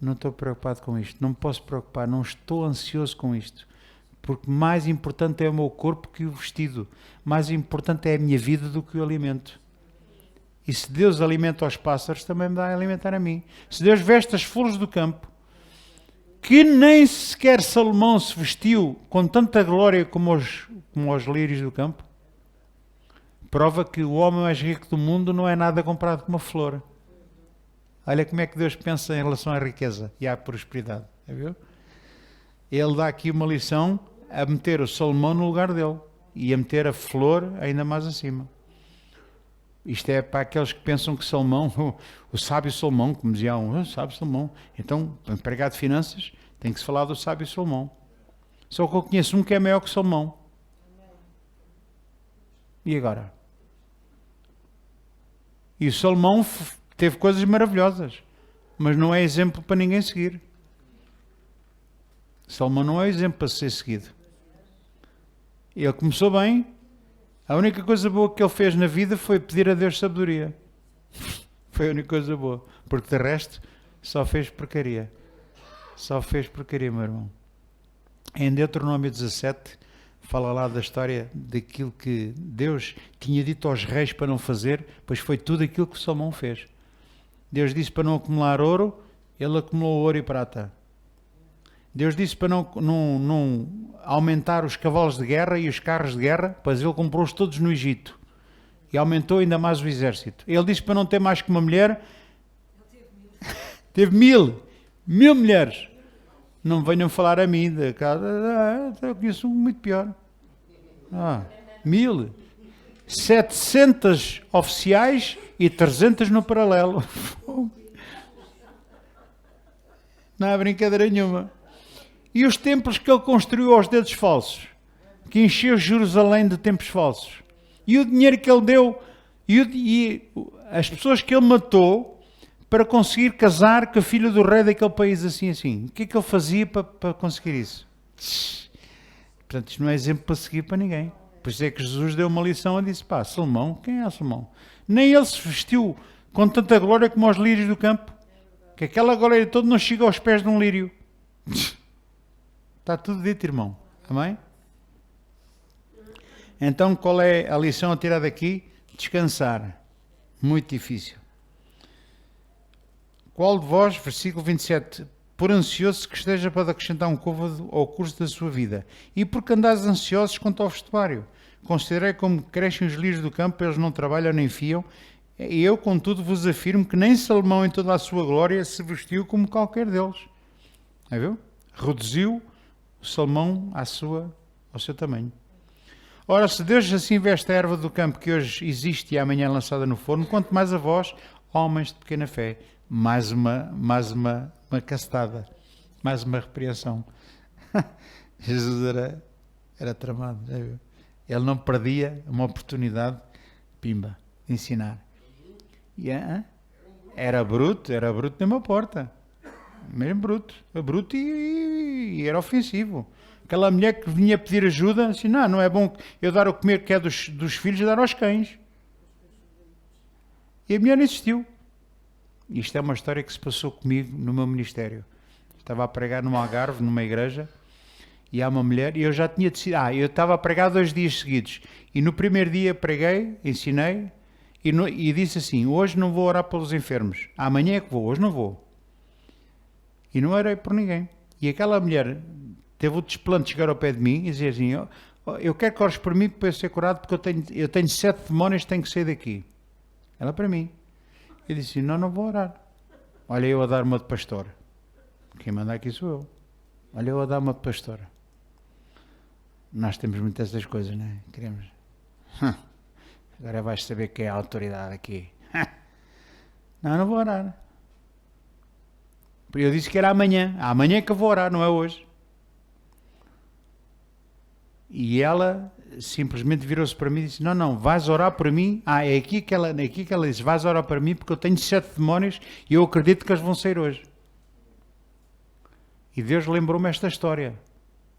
não estou preocupado com isto, não me posso preocupar, não estou ansioso com isto, porque mais importante é o meu corpo que o vestido, mais importante é a minha vida do que o alimento. E se Deus alimenta os pássaros, também me dá a alimentar a mim. Se Deus veste as flores do campo, que nem sequer Salomão se vestiu com tanta glória como os lírios do campo, prova que o homem mais rico do mundo não é nada comparado com uma flor. Olha como é que Deus pensa em relação à riqueza e à prosperidade. Viu? Ele dá aqui uma lição a meter o Salomão no lugar dele e a meter a flor ainda mais acima. Isto é para aqueles que pensam que Salomão, o sábio Salomão, como dizia o sábio Salomão. Então, para empregado de finanças, tem que se falar do sábio Salomão. Só que eu conheço um que é maior que Salomão. E agora? E o Salomão teve coisas maravilhosas, mas não é exemplo para ninguém seguir. Salomão não é exemplo para ser seguido. Ele começou bem. A única coisa boa que ele fez na vida foi pedir a Deus sabedoria. Foi a única coisa boa. Porque de resto, só fez porcaria. Só fez porcaria, meu irmão. Em Deuteronômio 17, fala lá da história daquilo que Deus tinha dito aos reis para não fazer, pois foi tudo aquilo que Salomão fez. Deus disse para não acumular ouro, ele acumulou ouro e prata. Deus disse para não aumentar os cavalos de guerra e os carros de guerra, pois ele comprou-os todos no Egito. E aumentou ainda mais o exército. Ele disse para não ter mais que uma mulher. Teve 1000 mulheres. Não venham falar a mim da casa. Eu conheço um muito pior. 1000. 700 oficiais e 300 no paralelo. Não há brincadeira nenhuma. E os templos que ele construiu aos dedos falsos, que encheu Jerusalém de templos falsos. E o dinheiro que ele deu, e as pessoas que ele matou para conseguir casar com a filha do rei daquele país assim. O que é que ele fazia para conseguir isso? Portanto, isto não é exemplo para seguir para ninguém. Por isso é que Jesus deu uma lição e disse, Salomão, quem é Salomão? Nem ele se vestiu com tanta glória como os lírios do campo. Que aquela glória toda não chega aos pés de um lírio. Está tudo dito, irmão. Amém? Então, qual é a lição a tirar daqui? Descansar. Muito difícil. Qual de vós, versículo 27, por ansioso que esteja para acrescentar um côvado ao curso da sua vida, e porque andais ansiosos quanto ao vestuário? Considerei como crescem os lírios do campo, eles não trabalham nem fiam, e eu, contudo, vos afirmo que nem Salomão em toda a sua glória se vestiu como qualquer deles. Viu? Reduziu o Salomão ao seu tamanho. Ora, se Deus assim veste a erva do campo que hoje existe e amanhã é lançada no forno, quanto mais a vós, homens de pequena fé. Mais uma castada, mais uma repreensão. Jesus era tramado. Ele não perdia uma oportunidade, pimba, de ensinar. E, era bruto na mesma porta. Mesmo bruto e era ofensivo. Aquela mulher que vinha pedir ajuda, assim, não é bom eu dar o comer que é dos filhos, dar aos cães. E a mulher não insistiu. Isto é uma história que se passou comigo no meu ministério. Estava a pregar num Algarve, numa igreja, e há uma mulher, e eu já tinha decidido, eu estava a pregar 2 dias seguidos, e no primeiro dia preguei, ensinei, e disse assim, hoje não vou orar pelos enfermos, amanhã é que vou, hoje não vou. E não orei por ninguém. E aquela mulher teve o desplante de chegar ao pé de mim e dizer assim, eu quero que ores por mim para eu ser curado, porque eu tenho 7 demónios que tenho que sair daqui. Ela para mim. Eu disse, não vou orar. Olha eu a dar uma de pastor. Quem manda aqui sou eu. Olha eu a dar uma de pastora. Nós temos muitas dessas coisas, não é? Queremos. Agora vais saber quem é a autoridade aqui. Não vou orar. Eu disse que era amanhã. Amanhã que eu vou orar, não é hoje. E ela simplesmente virou-se para mim e disse, não, vais orar por mim. É aqui que ela disse, vais orar para mim porque eu tenho 7 demónios e eu acredito que eles vão sair hoje. E Deus lembrou-me esta história.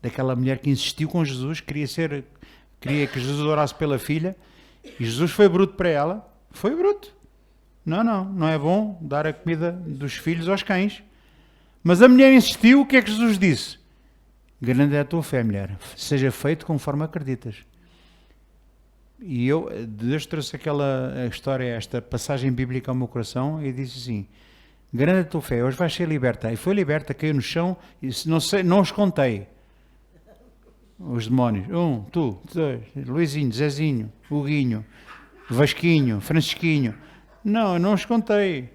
Daquela mulher que insistiu com Jesus, queria que Jesus orasse pela filha. E Jesus foi bruto para ela. Foi bruto. Não é bom dar a comida dos filhos aos cães. Mas a mulher insistiu, o que é que Jesus disse? Grande é a tua fé, mulher. Seja feito conforme acreditas. E Deus trouxe aquela história, esta passagem bíblica ao meu coração e disse assim, grande é a tua fé, hoje vais ser liberta. E foi liberta, caiu no chão e disse, não os contei. Os demónios. 1, tu, 2, Luizinho, Zezinho, Huguinho, Vasquinho, Francisquinho. Não os contei.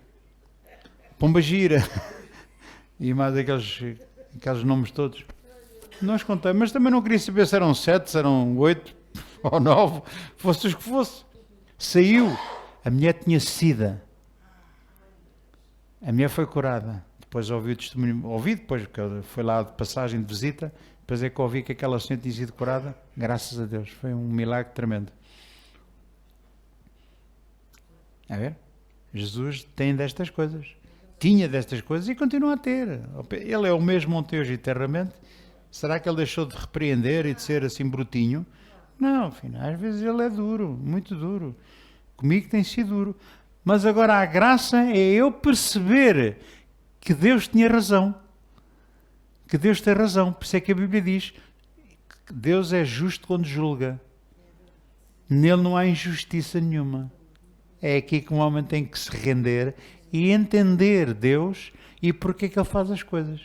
Pombagira e mais aqueles nomes todos. Nós contamos, mas também não queria saber se eram 7, se eram 8 ou 9, fosse os que fosse. Saiu, a mulher tinha sida. A mulher foi curada. Depois ouvi o testemunho, depois, porque foi lá de passagem de visita, depois é que ouvi que aquela senhora tinha sido curada, graças a Deus. Foi um milagre tremendo. A ver? Jesus tem destas coisas. Tinha destas coisas e continua a ter. Ele é o mesmo ontem, hoje e eternamente. Será que ele deixou de repreender e de ser assim brutinho? Não, filho, às vezes ele é duro, muito duro. Comigo tem sido duro. Mas agora a graça é eu perceber que Deus tinha razão. Que Deus tem razão. Por isso é que a Bíblia diz que Deus é justo quando julga. Nele não há injustiça nenhuma. É aqui que um homem tem que se render e entender Deus e porque é que ele faz as coisas.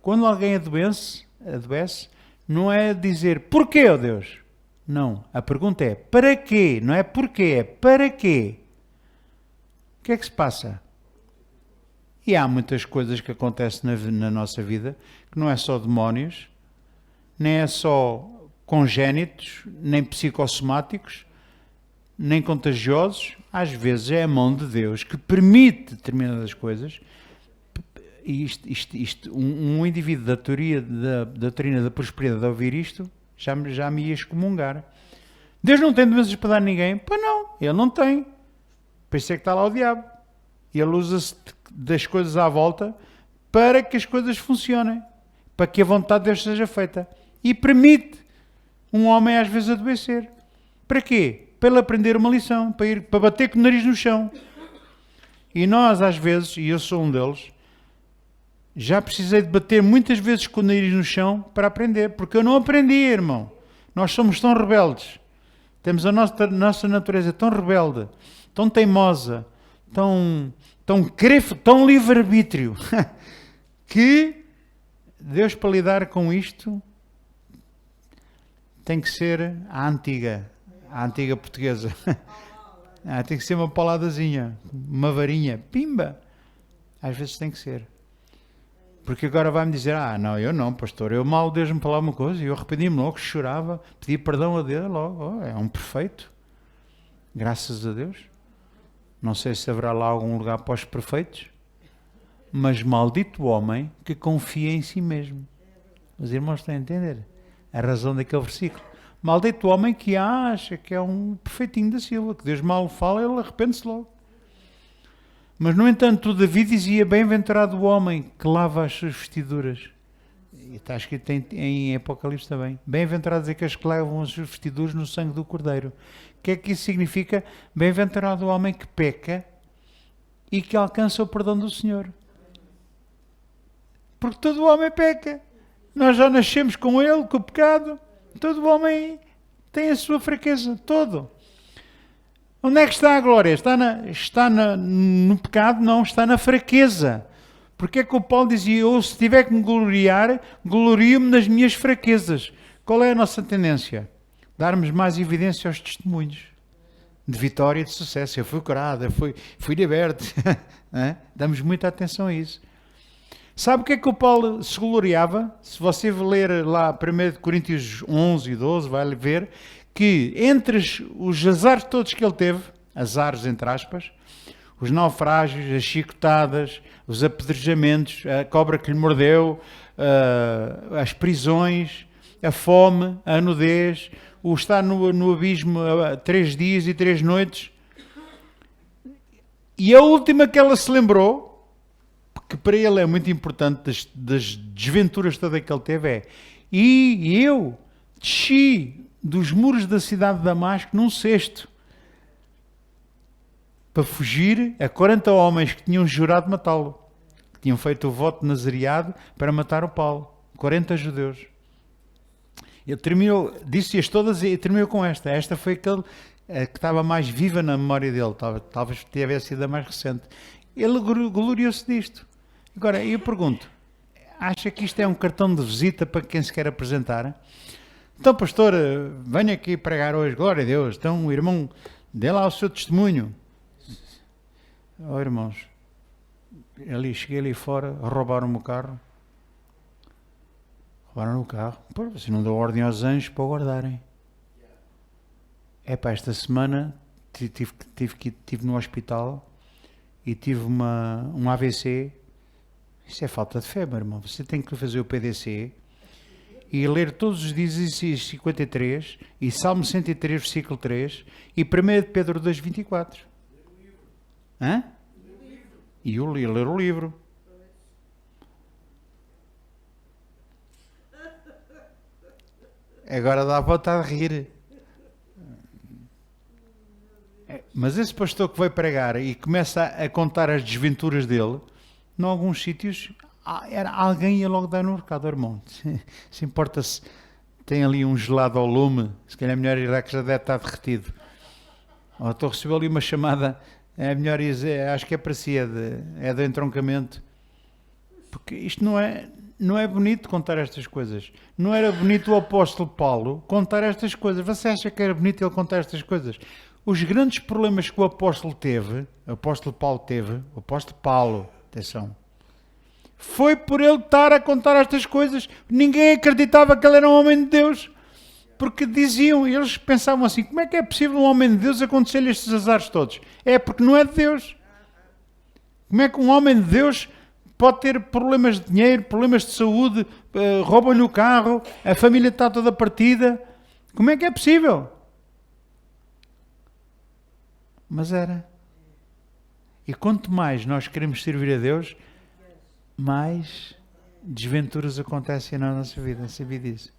Quando alguém adoece, não é dizer porquê, ó Deus? Não. A pergunta é para quê? Não é porquê, é para quê? O que é que se passa? E há muitas coisas que acontecem na nossa vida que não é só demónios, nem é só congénitos, nem psicossomáticos, nem contagiosos. Às vezes é a mão de Deus que permite determinadas coisas. E um indivíduo da teoria da doutrina da prosperidade a ouvir isto já me ia excomungar. Deus não tem doenças para dar a ninguém? Pois não, ele não tem. Por isso é que está lá o diabo. Ele usa-se das coisas à volta para que as coisas funcionem, para que a vontade de Deus seja feita. E permite um homem às vezes adoecer. Para quê? Para ele aprender uma lição, para bater com o nariz no chão. E nós às vezes, e eu sou um deles, já precisei de bater muitas vezes com o nariz no chão para aprender, porque eu não aprendi, irmão. Nós somos tão rebeldes. Temos a nossa natureza tão rebelde, tão teimosa, tão livre-arbítrio, que Deus, para lidar com isto, tem que ser a antiga portuguesa. Tem que ser uma paladazinha, uma varinha, pimba. Às vezes tem que ser. Porque agora vai-me dizer, não, eu não, pastor, eu mal Deus me falava uma coisa e eu arrependi-me logo, chorava, pedi perdão a Deus logo, é um perfeito, graças a Deus. Não sei se haverá lá algum lugar para os perfeitos, mas maldito o homem que confia em si mesmo. Os irmãos estão a entender a razão daquele versículo. Maldito o homem que acha que é um perfeitinho da Silva, que Deus mal fala, ele arrepende-se logo. Mas, no entanto, o Davi dizia, bem-aventurado o homem que lava as suas vestiduras. E está escrito em Apocalipse também. Bem-aventurados aqueles que lavam as suas vestiduras no sangue do Cordeiro. O que é que isso significa? Bem-aventurado o homem que peca e que alcança o perdão do Senhor. Porque todo homem peca. Nós já nascemos com ele, com o pecado. Todo homem tem a sua fraqueza, todo. Onde é que está a glória? Está no pecado? Não, está na fraqueza. Porque é que o Paulo dizia, eu se tiver que me gloriar, glorio-me nas minhas fraquezas. Qual é a nossa tendência? Darmos mais evidência aos testemunhos de vitória e de sucesso. Eu fui curado, eu fui liberto. Damos muita atenção a isso. Sabe o que é que o Paulo se gloriava? Se você ler lá 1 Coríntios 11 e 12, vai ver que entre os azares todos que ele teve, azares entre aspas, os naufrágios, as chicotadas, os apedrejamentos, a cobra que lhe mordeu, as prisões, a fome, a nudez, o estar no abismo 3 dias e 3 noites. E a última que ela se lembrou, que para ele é muito importante das desventuras todas que ele teve, é: e eu desci dos muros da cidade de Damasco num cesto para fugir a 40 homens que tinham jurado matá-lo, que tinham feito o voto de nazareado para matar o Paulo, 40 judeus. Ele terminou, disse-as todas e terminou com esta. Esta foi aquele que estava mais viva na memória dele, talvez tivesse sido a mais recente. Ele gloriou-se disto. Agora, eu pergunto, acha que isto é um cartão de visita para quem se quer apresentar? Então, pastor, venha aqui pregar hoje, glória a Deus. Então, irmão, dê lá o seu testemunho. Oh, irmãos, Cheguei ali fora, roubaram-me o carro. Roubaram o carro. Pô, você não deu ordem aos anjos para o guardarem. Esta semana tive no hospital e tive um AVC. Isso é falta de fé, meu irmão. Você tem que fazer o PDC e ler todos os dias Isaías 53 e Salmo 103, versículo 3 e 1 de Pedro 2, 24. Hã? E ler o livro. Agora dá vontade de rir. Mas esse pastor que vai pregar e começa a contar as desventuras dele, em alguns sítios, alguém ia logo dar no recado, irmão. Se importa-se, tem ali um gelado ao lume, se calhar é melhor ir lá que já deve estar derretido. Estou a receber ali uma chamada, é melhor ir, acho que é para si, é do entroncamento. Porque isto não é bonito contar estas coisas. Não era bonito o apóstolo Paulo contar estas coisas. Você acha que era bonito ele contar estas coisas? Os grandes problemas que o apóstolo Paulo, atenção, foi por ele estar a contar estas coisas. Ninguém acreditava que ele era um homem de Deus. Porque eles pensavam assim, como é que é possível um homem de Deus acontecer-lhe estes azares todos? É porque não é de Deus. Como é que um homem de Deus pode ter problemas de dinheiro, problemas de saúde, roubam-lhe o carro, a família está toda partida? Como é que é possível? Mas era. E quanto mais nós queremos servir a Deus, mais desventuras acontecem na nossa vida. Sabia disso?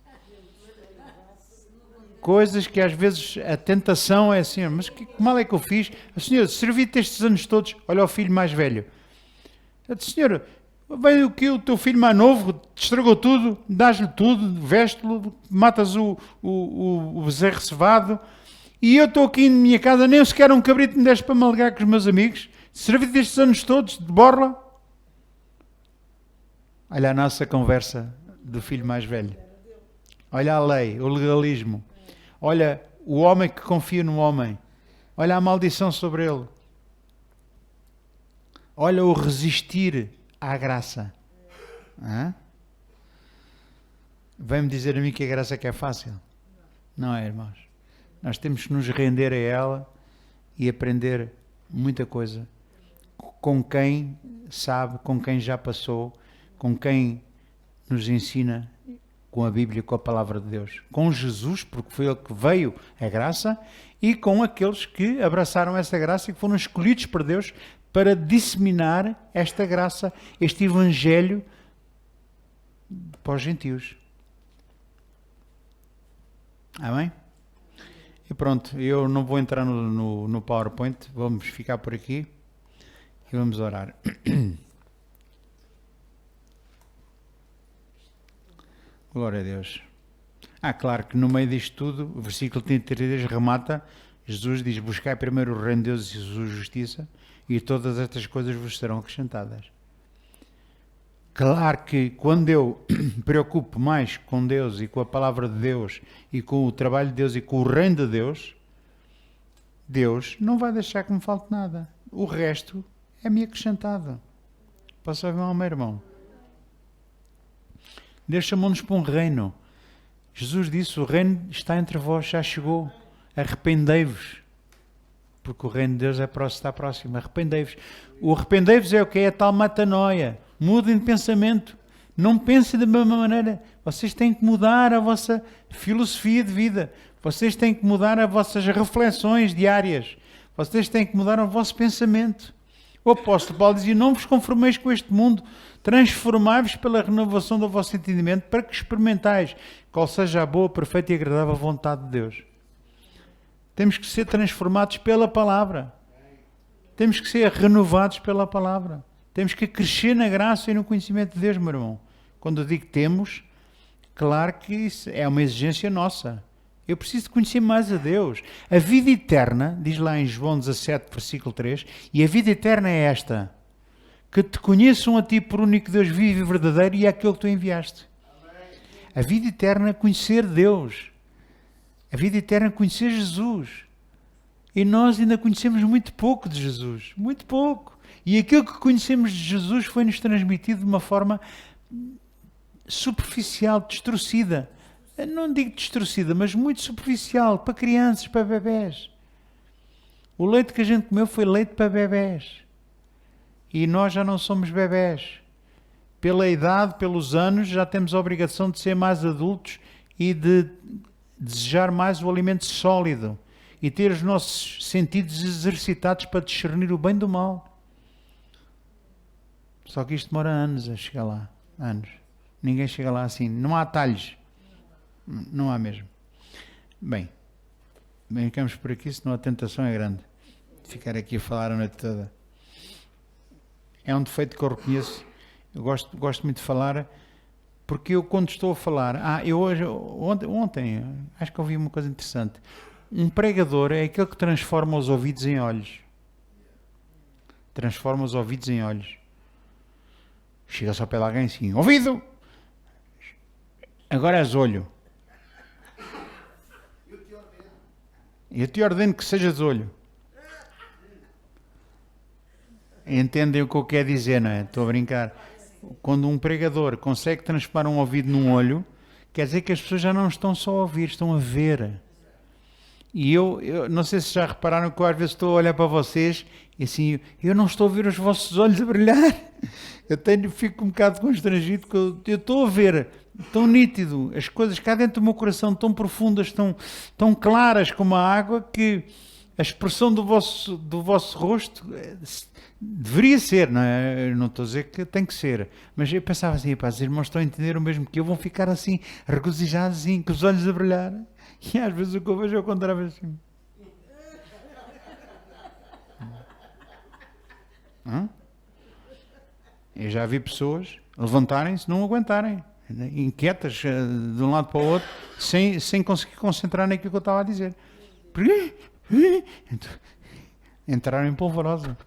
Coisas que às vezes a tentação é assim, mas que mal é que eu fiz? Senhor, servi-te estes anos todos, olha o filho mais velho. Eu disse, Senhor, veio o teu filho mais novo, te estragou tudo, dás-lhe tudo, veste-lo, matas o bezerro cevado, e eu estou aqui em minha casa, nem sequer um cabrito me deste para me alegar com os meus amigos, servi-te estes anos todos, de borla. Olha a nossa conversa do filho mais velho. Olha a lei, o legalismo. Olha o homem que confia no homem. Olha a maldição sobre ele. Olha o resistir à graça. Vem-me dizer a mim que a graça é fácil. Não é, irmãos. Nós temos que nos render a ela e aprender muita coisa com quem sabe, com quem já passou, com quem nos ensina com a Bíblia, com a Palavra de Deus. Com Jesus, porque foi ele que veio a graça, e com aqueles que abraçaram essa graça e que foram escolhidos por Deus para disseminar esta graça, este Evangelho para os gentios. Amém? E pronto, eu não vou entrar no PowerPoint, vamos ficar por aqui e vamos orar. Glória a Deus. Claro que no meio disto tudo, o versículo 33 remata, Jesus diz, buscai primeiro o reino de Deus e a sua justiça, e todas estas coisas vos serão acrescentadas. Claro que quando eu me preocupo mais com Deus e com a palavra de Deus e com o trabalho de Deus e com o reino de Deus, Deus não vai deixar que me falte nada. O resto é-me acrescentado. Posso ouvir meu irmão? Deus chamou-nos para um reino. Jesus disse, o reino está entre vós, já chegou. Arrependei-vos. Porque o reino de Deus está próximo. Arrependei-vos. O arrependei-vos é o que? É a tal metanoia. Mudem de pensamento. Não pensem da mesma maneira. Vocês têm que mudar a vossa filosofia de vida. Vocês têm que mudar as vossas reflexões diárias. Vocês têm que mudar o vosso pensamento. O apóstolo Paulo dizia, não vos conformeis com este mundo, transformai-vos pela renovação do vosso entendimento, para que experimentais qual seja a boa, perfeita e agradável vontade de Deus. Temos que ser transformados pela palavra. Temos que ser renovados pela palavra. Temos que crescer na graça e no conhecimento de Deus, meu irmão. Quando eu digo temos, claro que isso é uma exigência nossa. Eu preciso de conhecer mais a Deus. A vida eterna, diz lá em João 17, versículo 3, e a vida eterna é esta, que te conheçam a ti por único Deus vivo e verdadeiro e é aquele que tu enviaste. A vida eterna é conhecer Deus. A vida eterna é conhecer Jesus. E nós ainda conhecemos muito pouco de Jesus. Muito pouco. E aquilo que conhecemos de Jesus foi-nos transmitido de uma forma superficial, distorcida. Não digo distorcida, mas muito superficial, para crianças, para bebés. O leite que a gente comeu foi leite para bebés. E nós já não somos bebés. Pela idade, pelos anos, já temos a obrigação de ser mais adultos e de desejar mais o alimento sólido e ter os nossos sentidos exercitados para discernir o bem do mal. Só que isto demora anos a chegar lá. Anos. Ninguém chega lá assim. Não há atalhos. Não há mesmo. Bem, ficamos por aqui, senão a tentação é grande. Ficar aqui a falar a noite toda. É um defeito que eu reconheço. Eu gosto muito de falar, porque eu quando estou a falar... Ontem, acho que ouvi uma coisa interessante. Um pregador é aquele que transforma os ouvidos em olhos. Transforma os ouvidos em olhos. Chega só para alguém assim, ouvido! Agora és olho. Eu te ordeno que sejas olho. Entendem o que eu quero dizer, não é? Estou a brincar. Quando um pregador consegue transformar um ouvido num olho, quer dizer que as pessoas já não estão só a ouvir, estão a ver. E eu não sei se já repararam que eu às vezes estou a olhar para vocês e assim, eu não estou a ver os vossos olhos a brilhar. Fico um bocado constrangido porque eu estou a ver tão nítido, as coisas cá dentro do meu coração tão profundas, tão claras como a água, que a expressão do vosso rosto deveria ser, não é? Eu não estou a dizer que tem que ser, mas eu pensava assim, os irmãos estão a entender o mesmo que eu, vão ficar assim, regozijados, assim, com os olhos a brilhar, e às vezes o que eu vejo é o contrário, assim. Eu já vi pessoas levantarem-se, não aguentarem, inquietas de um lado para o outro, sem conseguir concentrar naquilo que eu estava a dizer. Entraram em polvorosa.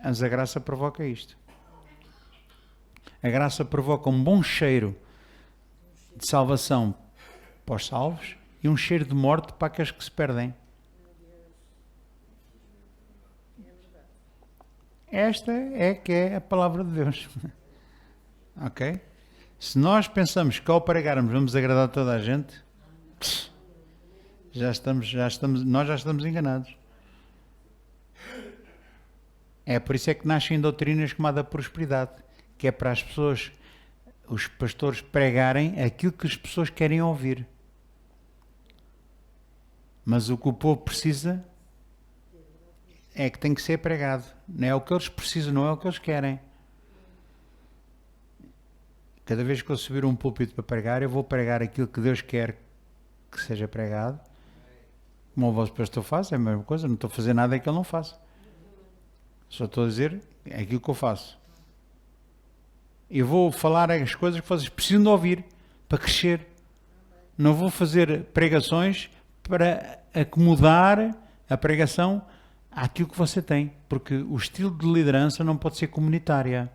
Mas a graça provoca isto. A graça provoca um bom cheiro de salvação para os salvos e um cheiro de morte para aqueles que se perdem. Esta é que é a palavra de Deus. Ok? Se nós pensamos que ao pregarmos vamos agradar toda a gente, nós já estamos enganados. É por isso é que nascem doutrinas como a da prosperidade, que é para as pessoas, os pastores pregarem aquilo que as pessoas querem ouvir. Mas o que o povo precisa é que tem que ser pregado. Não é o que eles precisam, não é o que eles querem. Cada vez que eu subir um púlpito para pregar, eu vou pregar aquilo que Deus quer que seja pregado. Como o vosso pastor faz, é a mesma coisa, não estou a fazer nada que ele não faça. Só estou a dizer aquilo que eu faço. Eu vou falar as coisas que vocês precisam de ouvir para crescer. Não vou fazer pregações para acomodar a pregação àquilo que você tem, porque o estilo de liderança não pode ser comunitária.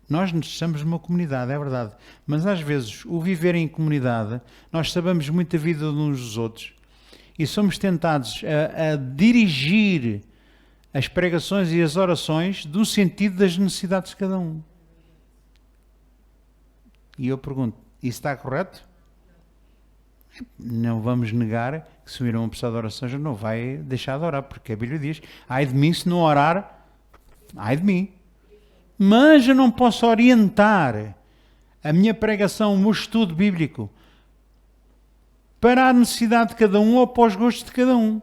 Nós somos uma comunidade, é verdade, mas às vezes o viver em comunidade, nós sabemos muito a vida de uns dos outros e somos tentados a dirigir as pregações e as orações do sentido das necessidades de cada um. E eu pergunto, isso está correto? Não vamos negar que se vir uma pessoa de oração já não vai deixar de orar, porque a Bíblia diz, ai de mim se não orar, ai de mim. Mas eu não posso orientar a minha pregação, o meu estudo bíblico para a necessidade de cada um ou para os gostos de cada um.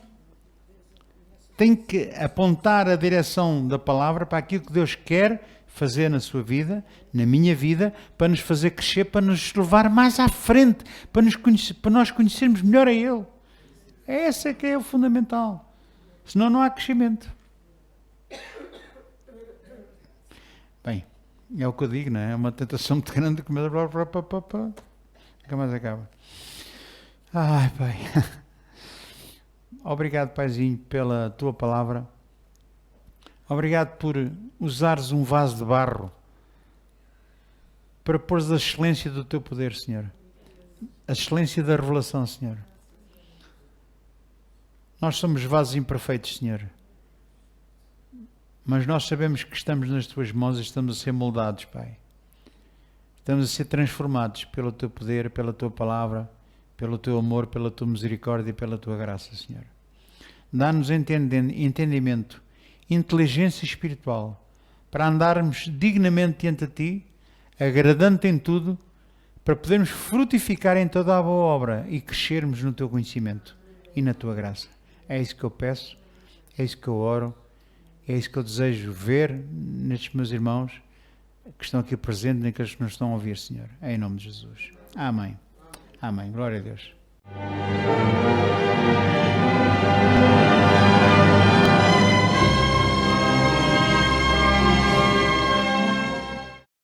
Tem que apontar a direção da palavra para aquilo que Deus quer fazer na sua vida, na minha vida, para nos fazer crescer, para nos levar mais à frente, para nós conhecermos melhor a Ele. Essa que é o fundamental. Senão não há crescimento. Bem, é o que eu digo, não é? É uma tentação muito grande que começa nunca mais acaba. Ai, Pai. Obrigado, Paizinho, pela Tua palavra. Obrigado por usares um vaso de barro para pôres a excelência do Teu poder, Senhor. A excelência da revelação, Senhor. Nós somos vasos imperfeitos, Senhor. Mas nós sabemos que estamos nas Tuas mãos e estamos a ser moldados, Pai. Estamos a ser transformados pelo Teu poder, pela Tua palavra, pelo Teu amor, pela Tua misericórdia e pela Tua graça, Senhor. Dá-nos entendimento, inteligência espiritual, para andarmos dignamente diante de Ti, agradando-Te em tudo, para podermos frutificar em toda a boa obra e crescermos no Teu conhecimento e na Tua graça. É isso que eu peço, é isso que eu oro, é isso que eu desejo ver nestes meus irmãos que estão aqui presentes e naqueles que nos estão a ouvir, Senhor. Em nome de Jesus. Amém. Amém. Glória a Deus.